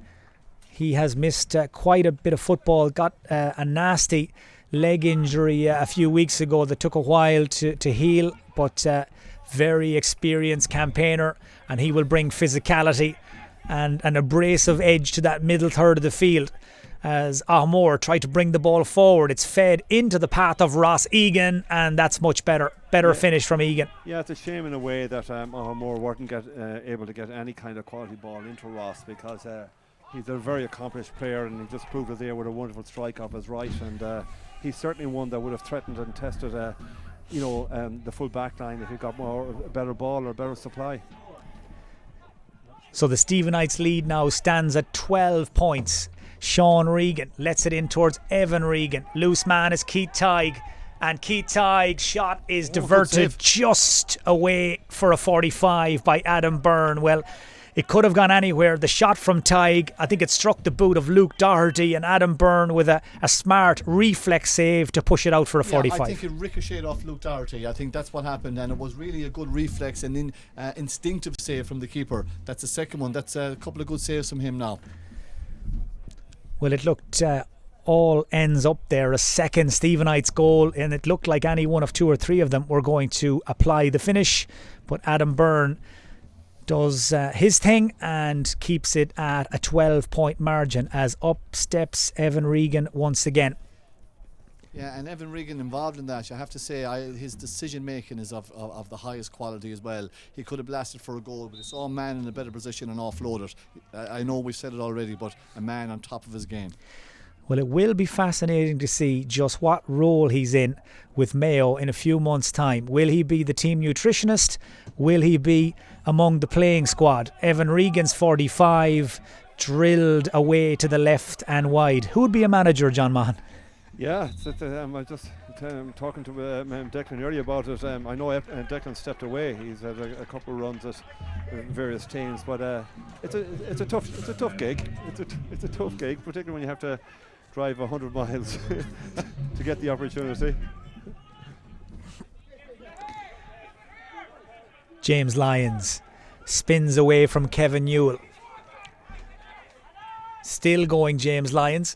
He has missed quite a bit of football, got a nasty leg injury a few weeks ago that took a while to heal, but very experienced campaigner, and he will bring physicality and an abrasive edge to that middle third of the field. As Aghamore tried to bring the ball forward, it's fed into the path of Ross Egan, and that's much better finish from Egan. Yeah, it's a shame in a way that Aghamore weren't able to get any kind of quality ball into Ross, because he's a very accomplished player, and he just proved it there with a wonderful strike off his right, and he's certainly one that would have threatened and tested the full back line if he got a better ball or better supply. So the Stephenites lead now stands at 12 points. Sean Regan lets it in towards Evan Regan. Loose man is Keith Tighe, and Keith Tighe's shot is diverted just away for a 45 by Adam Byrne. Well, it could have gone anywhere. The shot from Tighe, I think it struck the boot of Luke Doherty, and Adam Byrne with a smart reflex save to push it out for a 45. I think it ricocheted off Luke Doherty. I think that's what happened, and it was really a good reflex and instinctive save from the keeper. That's the second one. That's a couple of good saves from him now. Well, it looked all ends up there. A second Stephenites goal, and it looked like any one of 2 or 3 of them were going to apply the finish, but Adam Byrne does his thing and keeps it at a 12-point margin as up steps Evan Regan once again. Yeah, and Evan Regan involved in that, I have to say, his decision making is of the highest quality as well. He could have blasted for a goal, but he saw a man in a better position and offloaded. I know we've said it already, but a man on top of his game. Well, it will be fascinating to see just what role he's in with Mayo in a few months' time. Will he be the team nutritionist? Will he be among the playing squad? Evan Regan's 45, drilled away to the left and wide. Who would be a manager, John Mahan? Yeah, I just talking to Declan earlier about it. I know Declan stepped away. He's had a couple of runs at various teams, but it's a tough gig. It's a tough gig, particularly when you have to drive 100 miles to get the opportunity. James Lyons spins away from Kevin Newell. Still going, James Lyons.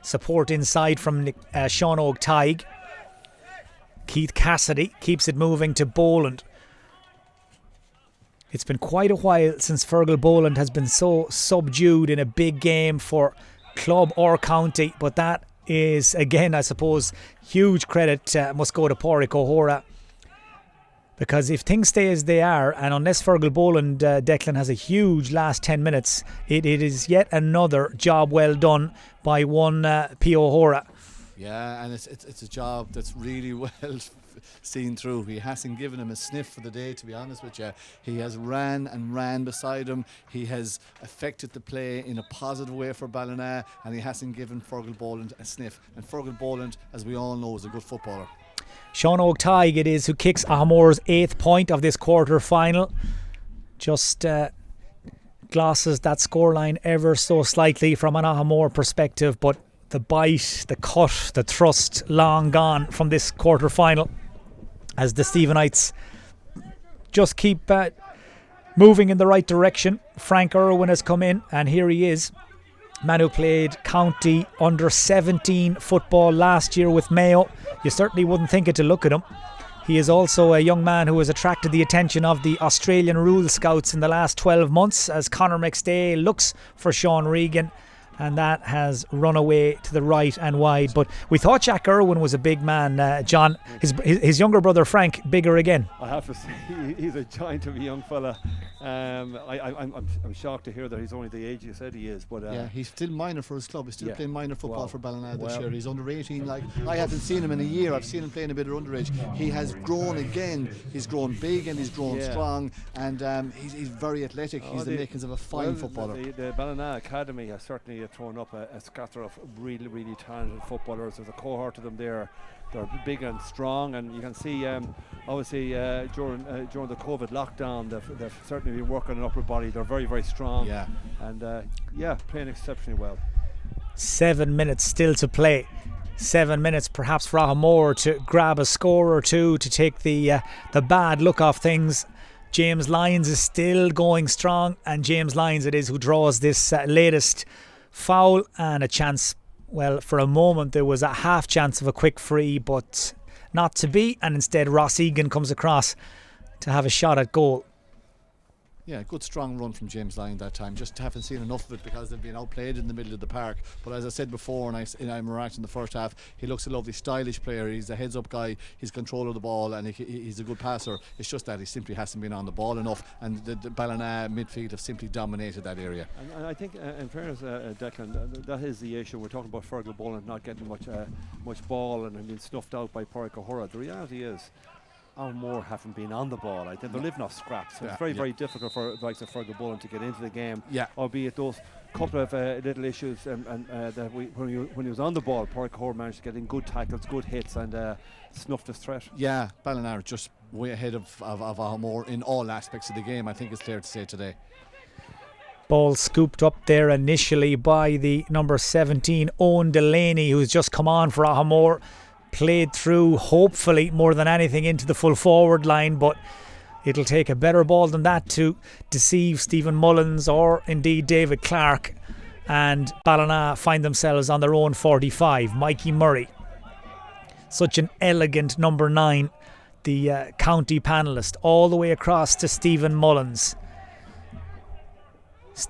Support inside from Sean Oak-Tygue. Keith Cassidy keeps it moving to Boland. It's been quite a while since Fergal Boland has been so subdued in a big game for club or county, but that is, again, I suppose, huge credit must go to Pádraig O'Hora, because if things stay as they are, and unless Fergal Boland, Declan, has a huge last 10 minutes, it is yet another job well done by one P. O'Hora. Yeah, and it's a job that's really well seen through. He hasn't given him a sniff for the day, to be honest with you. He has ran beside him. He has affected the play in a positive way for Ballina, and he hasn't given Fergal Boland a sniff. And Fergal Boland, as we all know, is a good footballer. Sean O'Taig it is who kicks Aghamore's 8th point of this quarter final. Just glosses that scoreline ever so slightly from an Aghamore perspective, but the bite, the cut, the thrust, long gone from this quarter final as the Stephenites just keep moving in the right direction. Frank Irwin has come in, and here he is. Man who played county under 17 football last year with Mayo. You certainly wouldn't think it to look at him. He is also a young man who has attracted the attention of the Australian Rule Scouts in the last 12 months as Conor McStay looks for Sean Reagan, and that has run away to the right and wide. But we thought Jack Irwin was a big man, John. His younger brother Frank, bigger again. I have to say, he's a giant of a young fella. I'm shocked to hear that he's only the age you said he is. But yeah, he's still minor for his club. He's still playing minor football for Ballina this year. He's under 18. Like, I haven't seen him in a year. I've seen him playing a bit of underage. He has grown again. He's grown big and he's grown strong, and he's very athletic. He's the makings of a fine footballer. The Ballina Academy has certainly thrown up a scatter of really, really talented footballers. There's a cohort of them there. They're big and strong, and you can see obviously during the COVID lockdown they've certainly been working on upper body. They're very, very strong, and playing exceptionally well. 7 minutes still to play. 7 minutes perhaps for Aghamore to grab a score or two to take the bad look off things. James Lyons is still going strong, and James Lyons it is who draws this latest foul, and a chance. Well, for a moment there was a half chance of a quick free, but not to be, and instead Ross Egan comes across to have a shot at goal. Yeah, good strong run from James Lyon that time. Just haven't seen enough of it because they've been outplayed in the middle of the park. But as I said before, and I remarked in the first half, he looks a lovely stylish player. He's a heads up guy. He's control of the ball, and he's a good passer. It's just that he simply hasn't been on the ball enough, and the Ballina midfield have simply dominated that area. And I think in fairness, Declan, that is the issue. We're talking about Fergal Boland not getting much ball and being snuffed out by Pádraig O'Hara. The reality is Aghamore haven't been on the ball. I think they're living off scraps. So it's very, very difficult for the likes of Fergal Boland to get into the game. Albeit those couple of little issues that when he was on the ball, Pádraig O'Hara managed to get in good tackles, good hits, and snuffed his threat. Yeah, Ballina are just way ahead of Aghamore in all aspects of the game. I think it's clear to say today. Ball scooped up there initially by the number 17, Owen Delaney, who's just come on for Aghamore. Played through, hopefully, more than anything, into the full forward line, but it'll take a better ball than that to deceive Stephen Mullins or indeed David Clark, and Ballina find themselves on their own 45. Mikey Murray, such an elegant number 9, the county panellist, all the way across to Stephen Mullins.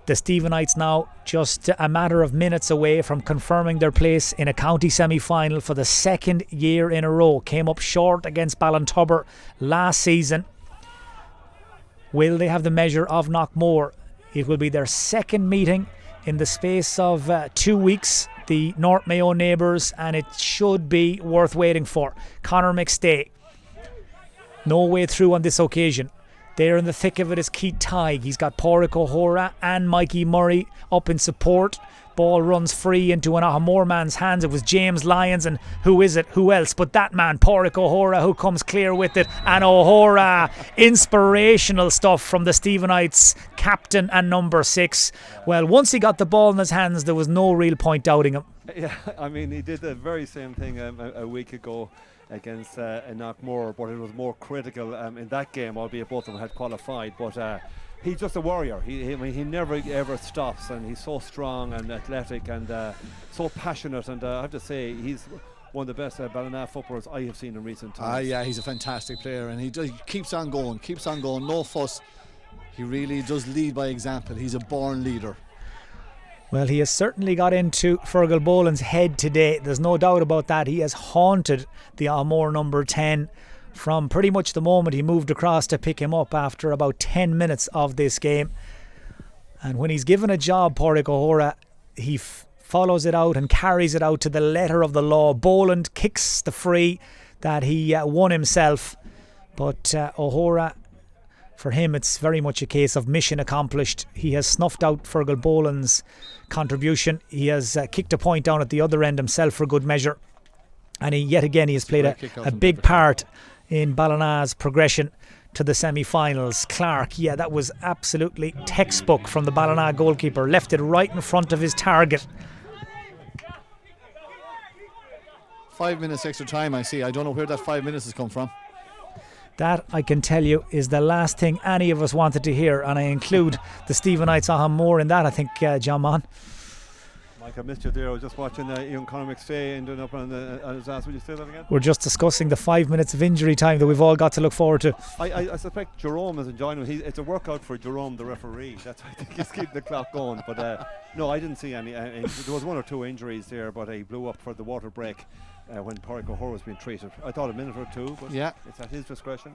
The Stephenites now just a matter of minutes away from confirming their place in a county semi-final for the second year in a row. Came up short against Ballintubber last season. Will they have the measure of Knockmore? It will be their second meeting in the space of 2 weeks. The North Mayo neighbours, and it should be worth waiting for. Conor McStay, no way through on this occasion. There in the thick of it is Keith Tighe. He's got Pádraig O'Hara and Mikey Murray up in support. Ball runs free into an Aghamore man's hands. It was James Lyons, and who is it? Who else but that man, Pádraig O'Hara, who comes clear with it. And O'Hara, inspirational stuff from the Stephenites captain and number 6. Well, once he got the ball in his hands, there was no real point doubting him. Yeah, I mean, he did the very same thing a week ago against Knockmore, but it was more critical in that game, albeit both of them had qualified. But he's just a warrior. He never ever stops, and he's so strong and athletic and so passionate. And I have to say, he's one of the best Ballina footballers I have seen in recent times. Yeah, he's a fantastic player, and he keeps on going, no fuss. He really does lead by example. He's a born leader. Well, he has certainly got into Fergal Boland's head today. There's no doubt about that. He has haunted the Aghamore number 10 from pretty much the moment he moved across to pick him up after about 10 minutes of this game. And when he's given a job, Pádraig O'Hara, he follows it out and carries it out to the letter of the law. Boland kicks the free that he won himself, but O'Hora, for him it's very much a case of mission accomplished. He has snuffed out Fergal Boland's contribution. He has kicked a point down at the other end himself for good measure, and yet again he has played a big part in Ballina's progression to the semi-finals. Clark, yeah, that was absolutely textbook from the Ballina goalkeeper. Left it right in front of his target. 5 minutes extra time, I see. I don't know where that 5 minutes has come from. That, I can tell you, is the last thing any of us wanted to hear, and I include the Stephenites Aghamore in that, I think, John Mahan. Mike, I missed you there. I was just watching young Conor McStay ending up on his ass. Would you say that again? We're just discussing the 5 minutes of injury time that we've all got to look forward to. I suspect Jerome is enjoying it. It's a workout for Jerome, the referee. That's why I think he's keeping the clock going. But no, I didn't see any. There was 1 or 2 injuries there, but he blew up for the water break when Pádraig O'Hora was being treated. I thought a minute or 2, but yeah, it's at his discretion.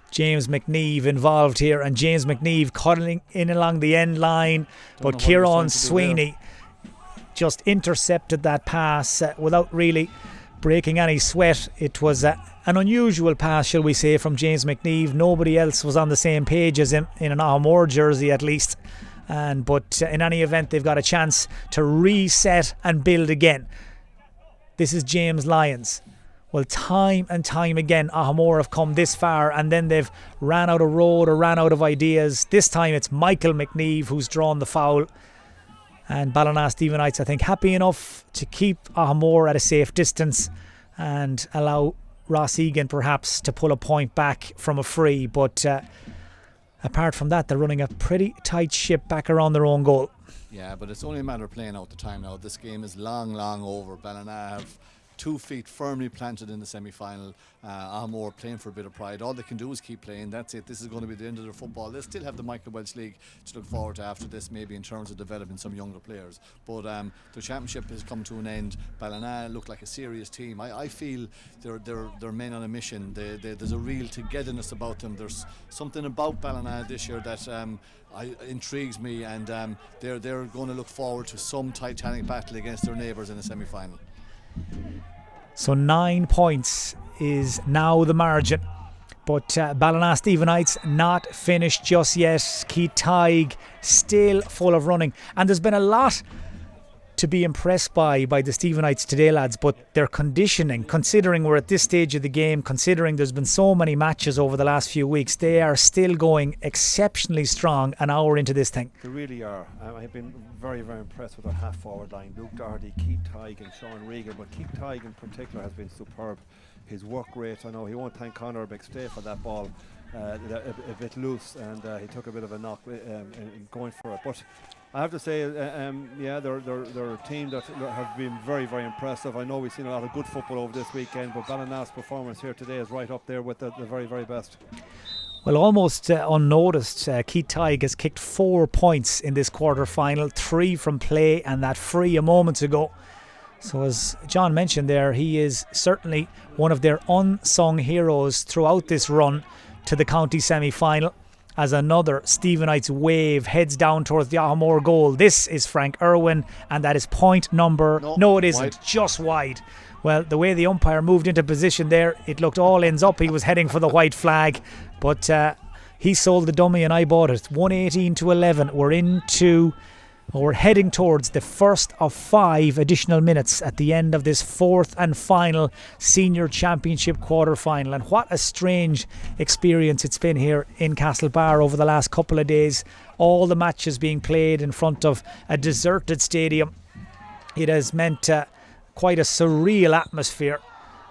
James McNeve involved here, and James McNeve cuddling in along the end line, but Kieran Sweeney just intercepted that pass without really breaking any sweat. It was an unusual pass, shall we say, from James McNeve. Nobody else was on the same page as him, in an Aghamore jersey at least. But in any event, they've got a chance to reset and build again. This is James Lyons. Well, time and time again, Aghamore have come this far and then they've ran out of road or ran out of ideas. This time it's Michael McNeve who's drawn the foul. And Ballina Stephenites, I think, happy enough to keep Aghamore at a safe distance and allow Ross Egan perhaps to pull a point back from a free. But apart from that, they're running a pretty tight ship back around their own goal. Yeah, but it's only a matter of playing out the time now. This game is long over. Ballina have 2 feet firmly planted in the semi-final. Aghamore playing for a bit of pride. All they can do is keep playing. That's it. This is going to be the end of their football. They still have the Michael Welch League to look forward to after this, maybe in terms of developing some younger players. But the championship has come to an end. Ballina look like a serious team. I feel they're men on a mission. There's a real togetherness about them. There's something about Ballina this year that intrigues me, and they're going to look forward to some titanic battle against their neighbours in the semi-final. So 9 points is now the margin, but Ballina Stephenites not finished just yet. Keith Tighe still full of running, and there's been a lot to be impressed by the Stephenites today, lads, but their conditioning, considering we're at this stage of the game, considering there's been so many matches over the last few weeks, they are still going exceptionally strong an hour into this thing. They really are. I've been very, very impressed with their half-forward line. Luke Doherty, Keith Tighe and Sean Reagan, but Keith Tighe in particular has been superb. His work rate, I know he won't thank Conor McStay for that ball. A bit loose, and he took a bit of a knock in going for it. But I have to say, they're a team that have been very, very impressive. I know we've seen a lot of good football over this weekend, but Ballina's performance here today is right up there with the very, very best. Well, almost unnoticed, Keith Tighe has kicked 4 points in this quarter-final, 3 from play and that free a moment ago. So as John mentioned there, he is certainly one of their unsung heroes throughout this run to the county semi-final, as another Stephenites wave heads down towards the Aghamore goal. This is Frank Irwin, and that is point number... No, it isn't. Wide. Just wide. Well, the way the umpire moved into position there, it looked all ends up. He was heading for the white flag, but he sold the dummy and I bought it. 118-11. We're heading towards the first of 5 additional minutes at the end of this 4th and final senior championship quarter final. And what a strange experience it's been here in Castlebar over the last couple of days. All the matches being played in front of a deserted stadium. It has meant quite a surreal atmosphere,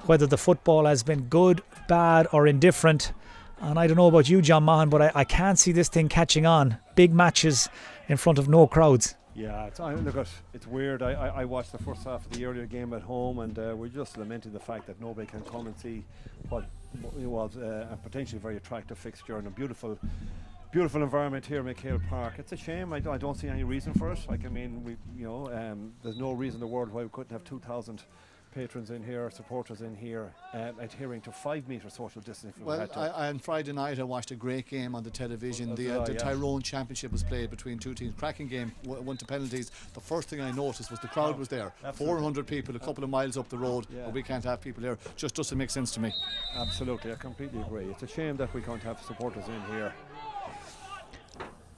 whether the football has been good, bad or indifferent. And I don't know about you, John Mahan, but I can't see this thing catching on. Big matches in front of no crowds. Yeah, it's weird. I watched the first half of the earlier game at home, and we're just lamenting the fact that nobody can come and see what was a potentially very attractive fixture and a beautiful environment here at MacHale Park. It's a shame. I don't see any reason for it. There's no reason in the world why we couldn't have 2,000 patrons in here, supporters in here, adhering to 5 metre social distance. Well, on Friday night I watched a great game on the television. The Tyrone Championship was played between two teams. Cracking game, went to penalties. The first thing I noticed was the crowd was there. Absolutely. 400 people, a couple of miles up the road. But we can't have people there. Just doesn't make sense to me. Absolutely, I completely agree. It's a shame that we can't have supporters in here.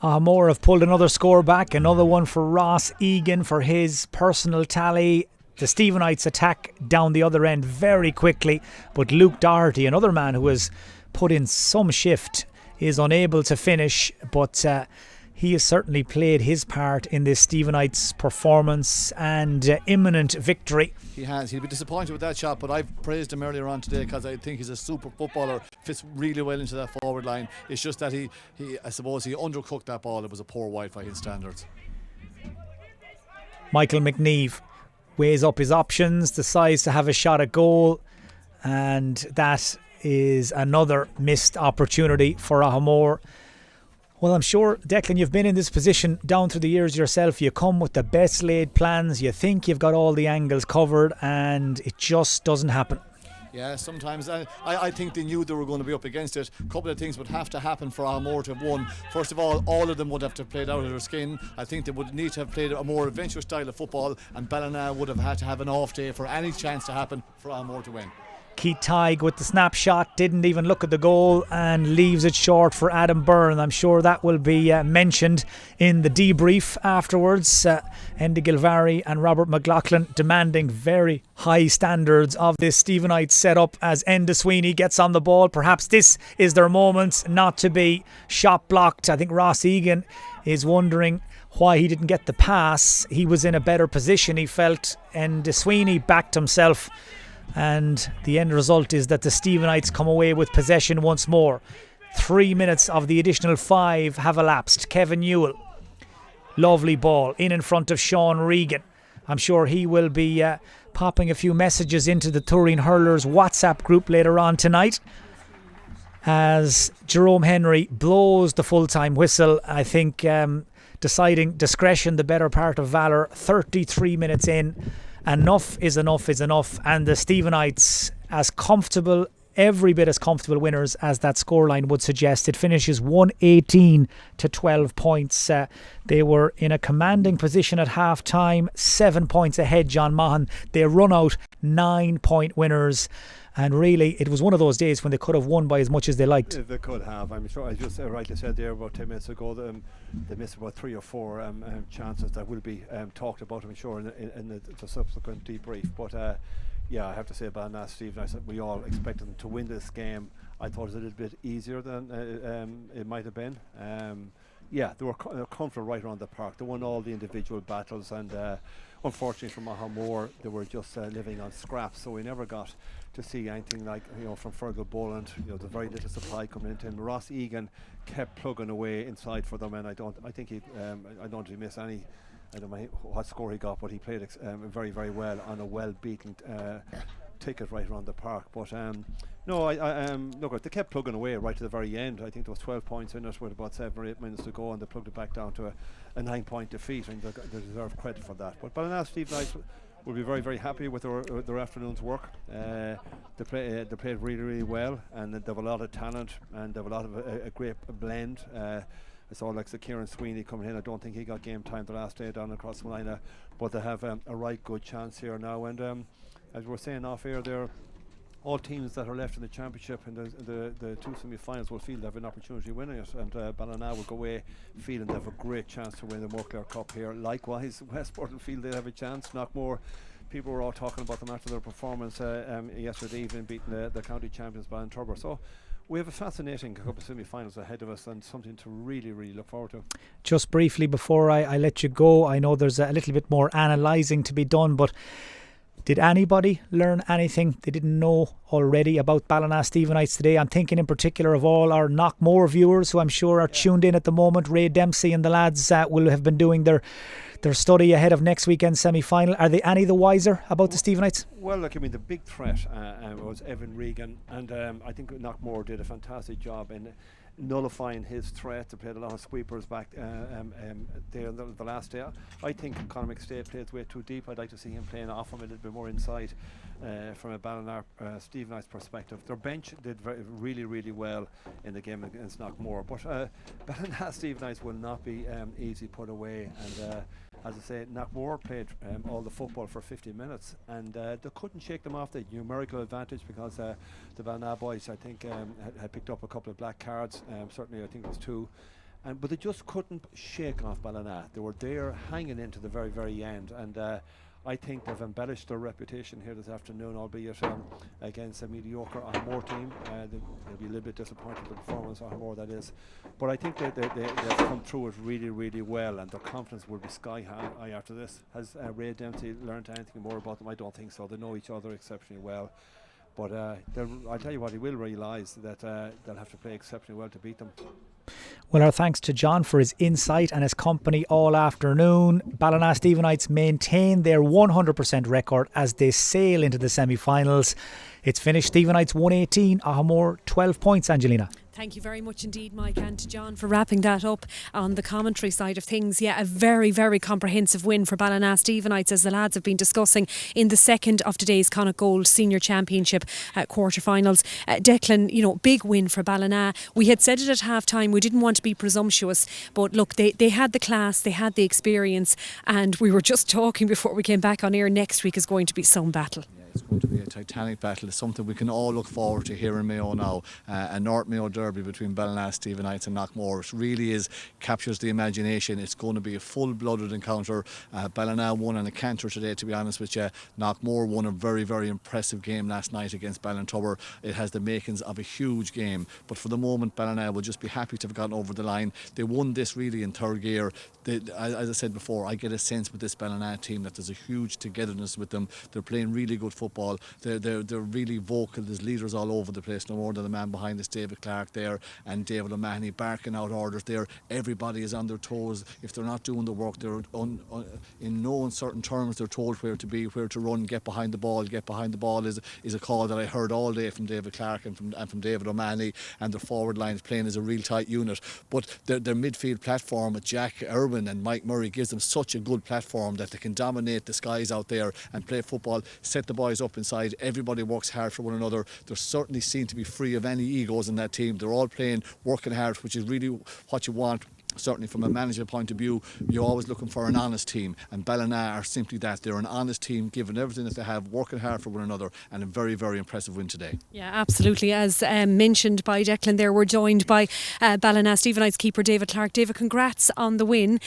Aghamore have pulled another score back, another one for Ross Egan for his personal tally. The Stephenites attack down the other end very quickly, but Luke Doherty, another man who has put in some shift, is unable to finish, but he has certainly played his part in this Stephenites performance and imminent victory. He has. He'll be disappointed with that shot, but I've praised him earlier on today because I think he's a super footballer, fits really well into that forward line. It's just that I suppose he undercooked that ball. It was a poor wide by his standards. Michael McNeve weighs up his options, decides to have a shot at goal, and that is another missed opportunity for Aghamore. Well, I'm sure, Declan, you've been in this position down through the years yourself. You come with the best laid plans, you think you've got all the angles covered, and it just doesn't happen. Yeah, sometimes I think they knew they were going to be up against it. A couple of things would have to happen for Aghamore to have won. First of all of them would have to have played out of their skin. I think they would need to have played a more adventurous style of football, and Ballina would have had to have an off day for any chance to happen for Aghamore to win. Keith Tighe with the snapshot, didn't even look at the goal and leaves it short for Adam Byrne. I'm sure that will be mentioned in the debrief afterwards. Enda Gilvary and Robert McLaughlin demanding very high standards of this Stephenites setup as Enda Sweeney gets on the ball. Perhaps this is their moment not to be shot blocked. I think Ross Egan is wondering why he didn't get the pass. He was in a better position, he felt, and Sweeney backed himself. And the end result is that the Stephenites come away with possession once more. 3 minutes of the additional 5 have elapsed. Kevin Newell, lovely ball in front of Sean Reagan. I'm sure he will be popping a few messages into the Turin Hurlers WhatsApp group later on tonight as Jerome Henry blows the full-time whistle. I think deciding discretion the better part of valour. 33 minutes in. Enough is enough is enough, and the Stephenites as comfortable, every bit as comfortable winners as that scoreline would suggest. It finishes 118 to 12 points. They were in a commanding position at half time, 7 points ahead, John Mahan. They run out 9-point winners. And really, it was one of those days when they could have won by as much as they liked. They could have. I'm sure, I just rightly said there about 10 minutes ago, they missed about 3 or 4 chances that will be talked about, I'm sure, in the subsequent debrief. But yeah, I have to say about Ballina Stephen, we all expected them to win this game. I thought it was a little bit easier than it might have been. Yeah, they were comfortable right around the park. They won all the individual battles, and unfortunately for Aghamore, they were just living on scraps, so we never got to see anything like, from Fergal Boland. There's very little supply coming into him. Ross Egan kept plugging away inside for them, and I don't think he missed any. I don't know what score he got, but he played very, very well on a well-beaten ticket right around the park. But no, look, they kept plugging away right to the very end. I think there was 12 points in it with about 7 or 8 minutes to go, and they plugged it back down to a 9-point defeat, and they deserve credit for that. But Ballina Stephenites will be very, very happy with their afternoon's work. They played really, really well, and they have a lot of talent, and they have a lot of a great blend. I saw like Kieran Sweeney coming in. I don't think he got game time the last day down across Ballina, but they have a right good chance here now. And as we're saying off air, there, all teams that are left in the championship and the 2 semi-finals will feel they have an opportunity of winning it, and Ballina will go away feeling they have a great chance to win the Moreclair Cup here. Likewise, Westport will feel they have a chance. Knockmore, people were all talking about them after their performance yesterday evening, beating the county champions Ballinturber. So we have a fascinating couple of semi-finals ahead of us, and something to really, really look forward to. Just briefly before I let you go, I know there's a little bit more analysing to be done, but did anybody learn anything they didn't know already about Ballina Stephenites today? I'm thinking in particular of all our Knockmore viewers who I'm sure are tuned in at the moment. Ray Dempsey and the lads will have been doing their study ahead of next weekend's semi-final. Are they any the wiser about the Stephenites? Well, look, I mean, the big threat was Evan Reagan, and I think Knockmore did a fantastic job in nullifying his threat. They played a lot of sweepers back there the last day. I think Conor McStay plays way too deep. I'd like to see him playing off him a little bit more inside from a Ballina Stevenage perspective. Their bench did really, really well in the game against Aghamore, but Ballina Stevenage will not be easy put away. And as I say, Aghamore played all the football for 50 minutes, and they couldn't shake them off the numerical advantage, because the Ballina boys, I think, had picked up a couple of black cards. Certainly, I think it was 2. But they just couldn't shake off Ballina. They were there hanging into the very, very end. And I think they've embellished their reputation here this afternoon, albeit against a mediocre Aghamore team. They'll be a little bit disappointed with the performance of Aghamore, that is. But I think they've come through it really, really well, and their confidence will be sky high after this. Has Ray Dempsey learned anything more about them? I don't think so. They know each other exceptionally well. But I'll tell you what, he will realise that they'll have to play exceptionally well to beat them. Well, our thanks to John for his insight and his company all afternoon. Ballina Stevenites maintain their 100% record as they sail into the semi-finals. It's finished. Stevenites 118, Aghamore 12 points, Angelina. Thank you very much indeed, Mike, and to John for wrapping that up on the commentary side of things. Yeah, a very, very comprehensive win for Ballina Stevenites, as the lads have been discussing, in the second of today's Connacht Gold Senior Championship quarter-finals. Declan, big win for Ballina. We had said it at half-time, we didn't want to be presumptuous, but look, they had the class, they had the experience, and we were just talking before we came back on air, next week is going to be some battle. It's going to be a titanic battle. It's something we can all look forward to here in Mayo now. A North Mayo derby between Ballina Stevenites and Aghamore. It really captures the imagination. It's going to be a full-blooded encounter. Ballina won on a canter today, to be honest with you. Aghamore won a very, very impressive game last night against Ballintubber. It has the makings of a huge game. But for the moment, Ballina will just be happy to have gotten over the line. They won this really in third gear. As I said before, I get a sense with this Ballina team that there's a huge togetherness with them. They're playing really good football. They're really vocal. There's leaders all over the place. No more than the man behind us, David Clark there, and David O'Mahony barking out orders there. Everybody is on their toes. If they're not doing the work, they're in no uncertain terms. They're told where to be, where to run, get behind the ball. Get behind the ball is a call that I heard all day from David Clark and from David O'Mahony. And their forward line is playing as a real tight unit. But their midfield platform with Jack Irwin and Mike Murray gives them such a good platform that they can dominate the skies out there and play football, set the boys up inside. Everybody works hard for one another. They certainly seem to be free of any egos in that team. They're all playing, working hard, which is really what you want. Certainly from a manager point of view, you're always looking for an honest team, and Ballina are simply that. They're an honest team, giving everything that they have, working hard for one another, and a very, very impressive win today. Yeah, absolutely. As mentioned by Declan there, we're joined by Ballina Stevenites keeper David Clark. David, congrats on the win.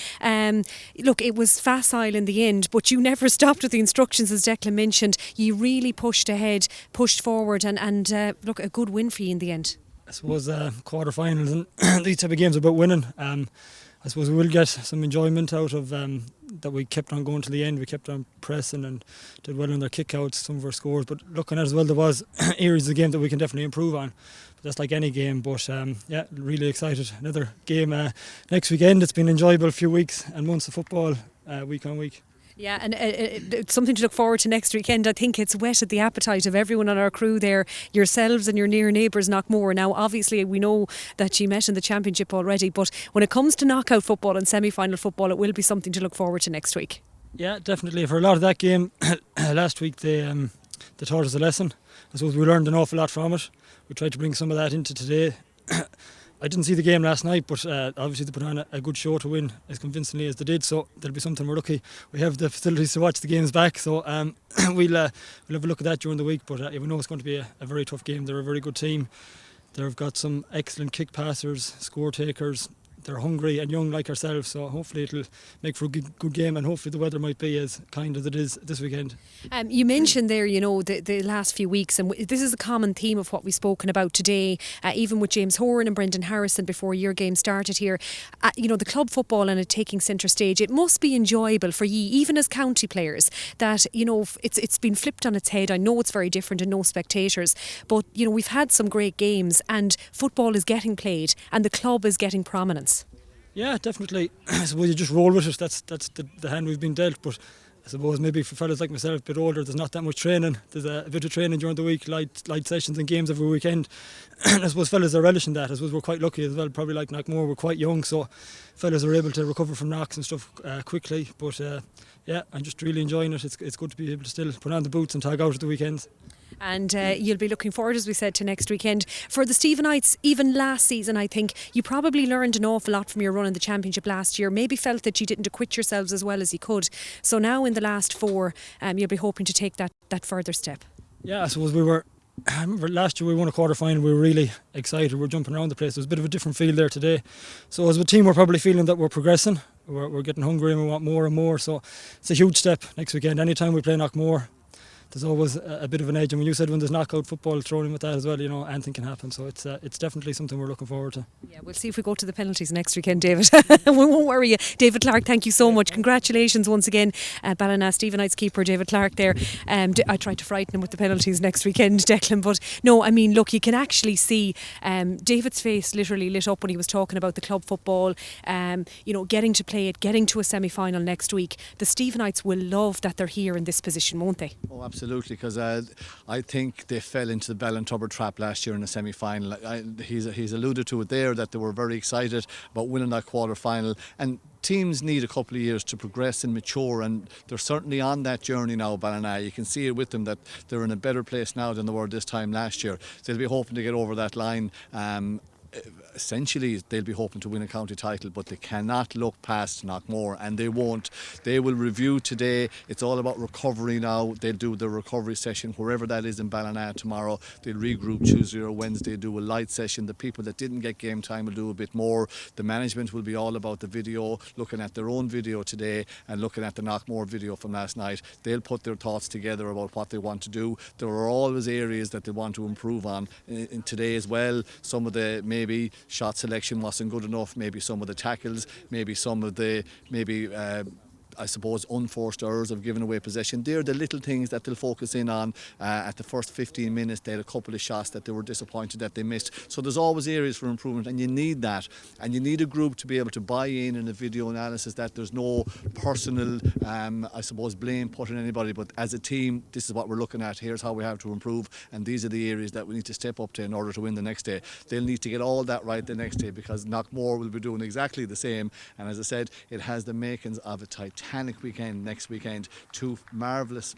Look, it was facile in the end, but you never stopped with the instructions, as Declan mentioned. You really pushed ahead, pushed forward, and look, a good win for you in the end. I suppose quarter-finals and these type of games are about winning. I suppose we will get some enjoyment out of that. We kept on going to the end. We kept on pressing and did well on their kick-outs, some of our scores. But looking at it as well, there was areas of the game that we can definitely improve on. But that's like any game. But yeah, really excited. Another game next weekend. It's been an enjoyable few weeks and months of football, week on week. Yeah, and it's something to look forward to next weekend. I think it's whetted the appetite of everyone on our crew there, yourselves and your near neighbours, Knockmore. Now, obviously, we know that you met in the championship already, but when it comes to knockout football and semi-final football, it will be something to look forward to next week. Yeah, definitely. For a lot of that game last week, they taught us a lesson. I suppose we learned an awful lot from it. We tried to bring some of that into today. I didn't see the game last night, but obviously they put on a good show to win as convincingly as they did, so there'll be something. We're lucky we have the facilities to watch the games back, so we'll have a look at that during the week. But we know it's going to be a very tough game. They're a very good team. They've got some excellent kick passers, score takers. They're hungry and young like ourselves, so hopefully it'll make for a good game, and hopefully the weather might be as kind as it is this weekend. You mentioned there, the last few weeks, and this is a common theme of what we've spoken about today, even with James Horan and Brendan Harrison before your game started here. The club football and it taking centre stage, it must be enjoyable for you, even as county players, that it's been flipped on its head. I know it's very different and no spectators, but we've had some great games and football is getting played and the club is getting prominence. Yeah, definitely. I suppose you just roll with it. That's the hand we've been dealt. But I suppose maybe for fellas like myself, a bit older, there's not that much training. There's a bit of training during the week, light sessions and games every weekend. And I suppose fellas are relishing that. I suppose we're quite lucky as well, probably like Aghamore, we're quite young, so fellas are able to recover from knocks and stuff quickly. But yeah, I'm just really enjoying it. It's good to be able to still put on the boots and tag out at the weekends. And you'll be looking forward, as we said, to next weekend. For the Stephenites, even last season, I think you probably learned an awful lot from your run in the Championship last year. Maybe felt that you didn't acquit yourselves as well as you could. So now in the last 4, you'll be hoping to take that further step. Yeah, I suppose I remember last year we won a quarter final. We were really excited. We were jumping around the place. There was a bit of a different feel there today. So as a team, we're probably feeling that we're progressing. We're getting hungry and we want more and more. So it's a huge step next weekend. Anytime we play Aghamore, there's always a bit of an edge. And when you said when there's knockout football thrown in with that as well, anything can happen. So it's definitely something we're looking forward to. Yeah, we'll see if we go to the penalties next weekend, David. We won't worry you. David Clark, thank you so much. Congratulations once again. Ballina Stephenites keeper David Clark there. I tried to frighten him with the penalties next weekend, Declan. But no, I mean, look, you can actually see David's face literally lit up when he was talking about the club football, getting to play it, getting to a semi-final next week. The Stephenites will love that they're here in this position, won't they? Oh, absolutely, because I think they fell into the Ballintubber trap last year in the semi-final. He's alluded to it there that they were very excited about winning that quarter-final, and teams need a couple of years to progress and mature, and they're certainly on that journey now, Ballina. You can see it with them that they're in a better place now than they were this time last year. So they'll be hoping to get over that line. Essentially they'll be hoping to win a county title, but they cannot look past Aghamore, and they won't. They will review today. It's all about recovery now. They'll do the recovery session wherever that is in Ballina tomorrow. They'll regroup Tuesday or Wednesday, do a light session. The people that didn't get game time will do a bit more. The management will be all about the video, looking at their own video today and looking at the Aghamore video from last night. They'll put their thoughts together about what they want to do. There are always areas that they want to improve on in today as well. Some of the maybe shot selection wasn't good enough, maybe some of the tackles, maybe some of the I suppose unforced errors of giving away possession. They're the little things that they'll focus in on. At the first 15 minutes they had a couple of shots that they were disappointed that they missed. So there's always areas for improvement, and you need that, and you need a group to be able to buy in a video analysis, that there's no personal I suppose blame put on anybody, but as a team this is what we're looking at. Here's how we have to improve, and these are the areas that we need to step up to in order to win the next day. They'll need to get all that right the next day, because Aghamore will be doing exactly the same. And as I said, it has the makings of a titanic weekend next weekend. 2 marvellous,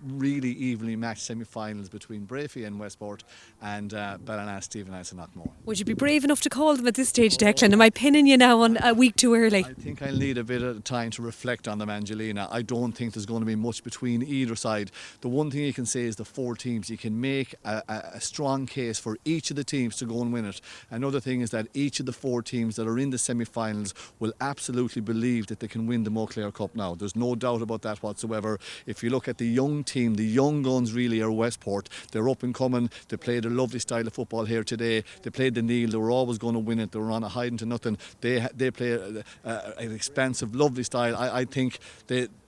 really evenly matched semi-finals between Brafey and Westport, and Ballina, Stephenites and Aghamore. Would you be brave enough to call them at this stage, Declan? Am I pinning you now on a week too early? I think I'll need a bit of time to reflect on them, Angelina. I don't think there's going to be much between either side. The one thing you can say is the 4 teams, you can make a strong case for each of the teams to go and win it. Another thing is that each of the 4 teams that are in the semi-finals will absolutely believe that they can win the Moncler Cup now. There's no doubt about that whatsoever. If you look at the young team, the young guns really are Westport. They're up and coming. They played a lovely style of football here today. They played the Neil. They were always going to win it. They were on a hiding to nothing. They play an expansive, lovely style. I think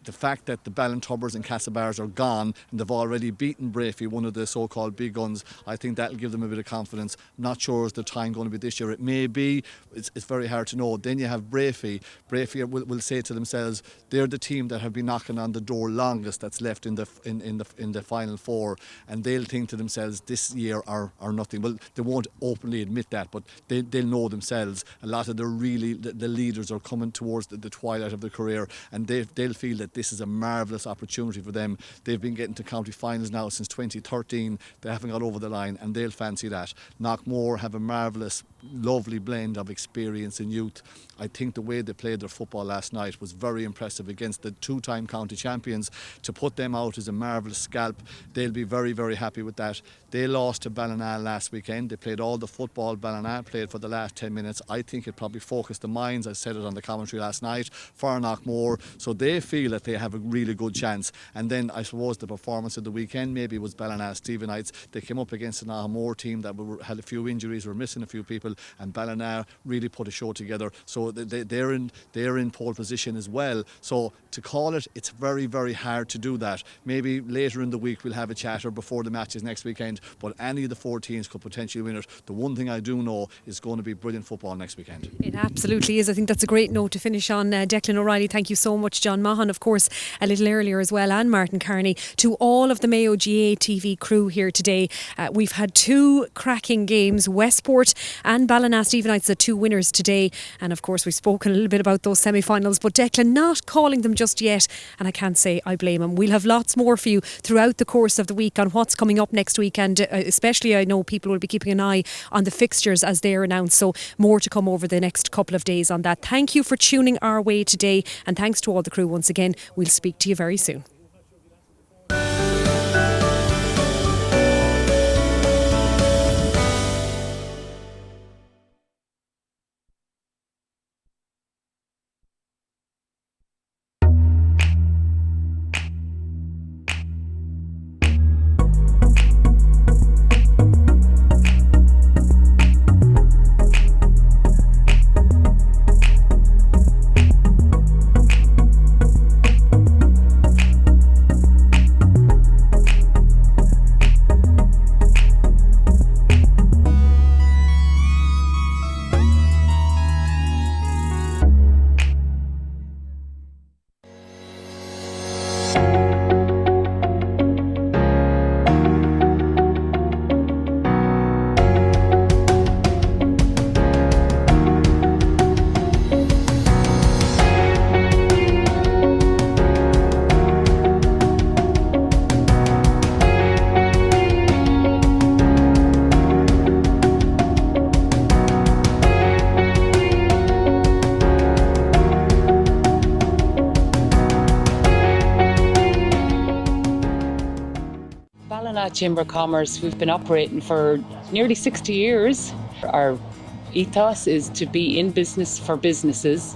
the fact that the Ballintubbers and Castlebars are gone and they've already beaten Brafey, one of the so-called big guns, I think that'll give them a bit of confidence. Not sure is the time going to be this year. It may be. It's very hard to know. Then you have Brafey. Brafey will say to themselves, they're the team that have been knocking on the door longest that's left in the final 4, and they'll think to themselves this year are nothing. Well, they won't openly admit that, but they'll know themselves. A lot of the leaders are coming towards the twilight of their career, and they'll feel that this is a marvellous opportunity for them. They've been getting to county finals now since 2013. They haven't got over the line, and they'll fancy that. Aghamore have a marvellous, lovely blend of experience and youth. I think the way they played their football last night was very impressive against the 2-time county champions. To put them out is a marvellous scalp. They'll be very, very happy with that. They lost to Ballina last weekend. They played all the football Ballina played for the last 10 minutes. I think it probably focused the minds, I said it on the commentary last night, for Aghamore. So they feel that they have a really good chance. And then I suppose the performance of the weekend maybe was Ballina Stephenites. They came up against an Aghamore team that had a few injuries, were missing a few people, and Ballina really put a show together. So they're in pole position as well. So to call it, it's very, very hard to do that. Maybe later in the week we'll have a chat, or before the matches next weekend, but any of the 4 teams could potentially win it. The one thing I do know is going to be brilliant football next weekend. It absolutely is. I think that's a great note to finish on. Declan O'Reilly, thank you so much. John Mahan, of course. course, a little earlier as well, and Martin Carney, to all of the Mayo GAA TV crew here today. We've had two cracking games, Westport and Ballina Stephenites, the two winners today. And of course, we've spoken a little bit about those semi-finals, but Declan not calling them just yet. And I can't say I blame him. We'll have lots more for you throughout the course of the week on what's coming up next week. And especially, I know people will be keeping an eye on the fixtures as they're announced. So more to come over the next couple of days on that. Thank you for tuning our way today. And thanks to all the crew once again. We'll speak to you very soon. Chamber of Commerce, we've been operating for nearly 60 years. Our ethos is to be in business for businesses,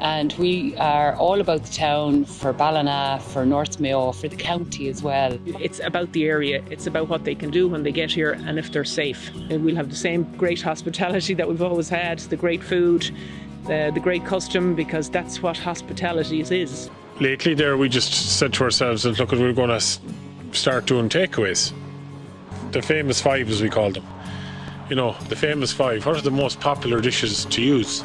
and we are all about the town for Ballina, for North Mayo, for the county as well. It's about the area, it's about what they can do when they get here and if they're safe. And we'll have the same great hospitality that we've always had, the great food, the great custom, because that's what hospitality is. Lately there we just said to ourselves that look, we're going to start doing takeaways. The famous five, as we call them. You know, the famous five. What are the most popular dishes to use?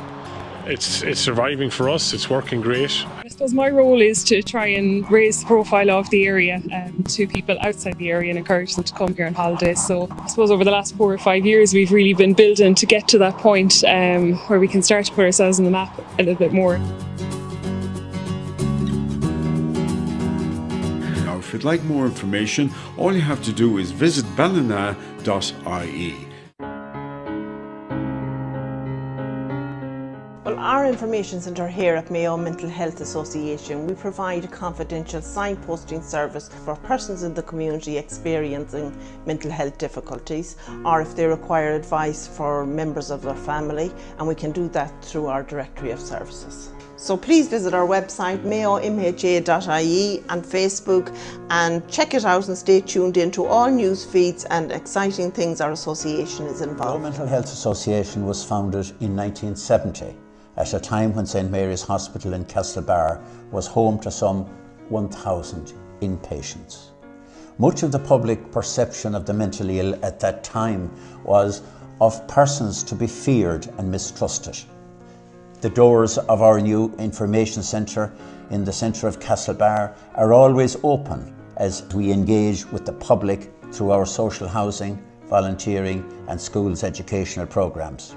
It's surviving for us. It's working great. I suppose my role is to try and raise the profile of the area to people outside the area and encourage them to come here on holidays. So I suppose over the last 4 or 5 years we've really been building to get to that point where we can start to put ourselves on the map a little bit more. If you'd like more information, all you have to do is visit ballina.ie. Well, our information centre here at Mayo Mental Health Association, we provide a confidential signposting service for persons in the community experiencing mental health difficulties, or if they require advice for members of their family, and we can do that through our directory of services. So please visit our website mayomha.ie and Facebook and check it out and stay tuned in to all news feeds and exciting things our association is involved in. The Mental Health Association was founded in 1970 at a time when St Mary's Hospital in Castlebar was home to some 1,000 inpatients. Much of the public perception of the mentally ill at that time was of persons to be feared and mistrusted. The doors of our new information centre in the centre of Castlebar are always open as we engage with the public through our social housing, volunteering and schools educational programmes.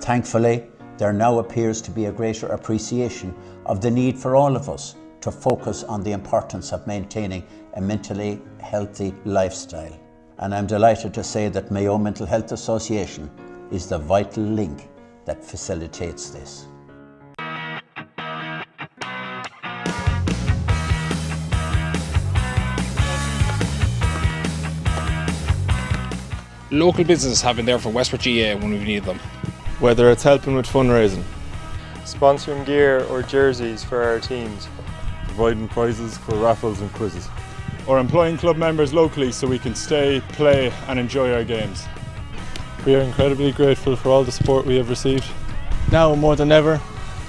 Thankfully, there now appears to be a greater appreciation of the need for all of us to focus on the importance of maintaining a mentally healthy lifestyle. And I'm delighted to say that Mayo Mental Health Association is the vital link that facilitates this. Local businesses have been there for Westport GAA when we need them. Whether it's helping with fundraising, sponsoring gear or jerseys for our teams, providing prizes for raffles and quizzes, or employing club members locally so we can stay, play and enjoy our games. We are incredibly grateful for all the support we have received. Now more than ever,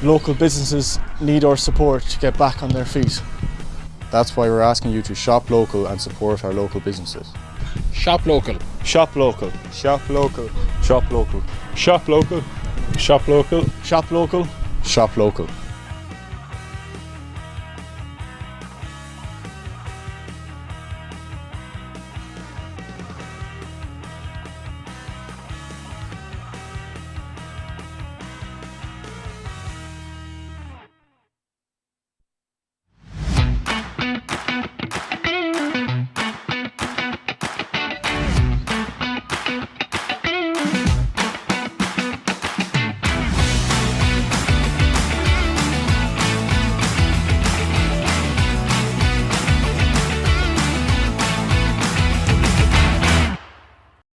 local businesses need our support to get back on their feet. That's why we're asking you to shop local and support our local businesses. Shop local. Shop local. Shop local. Shop local. Shop local. Shop local. Shop local. Shop local.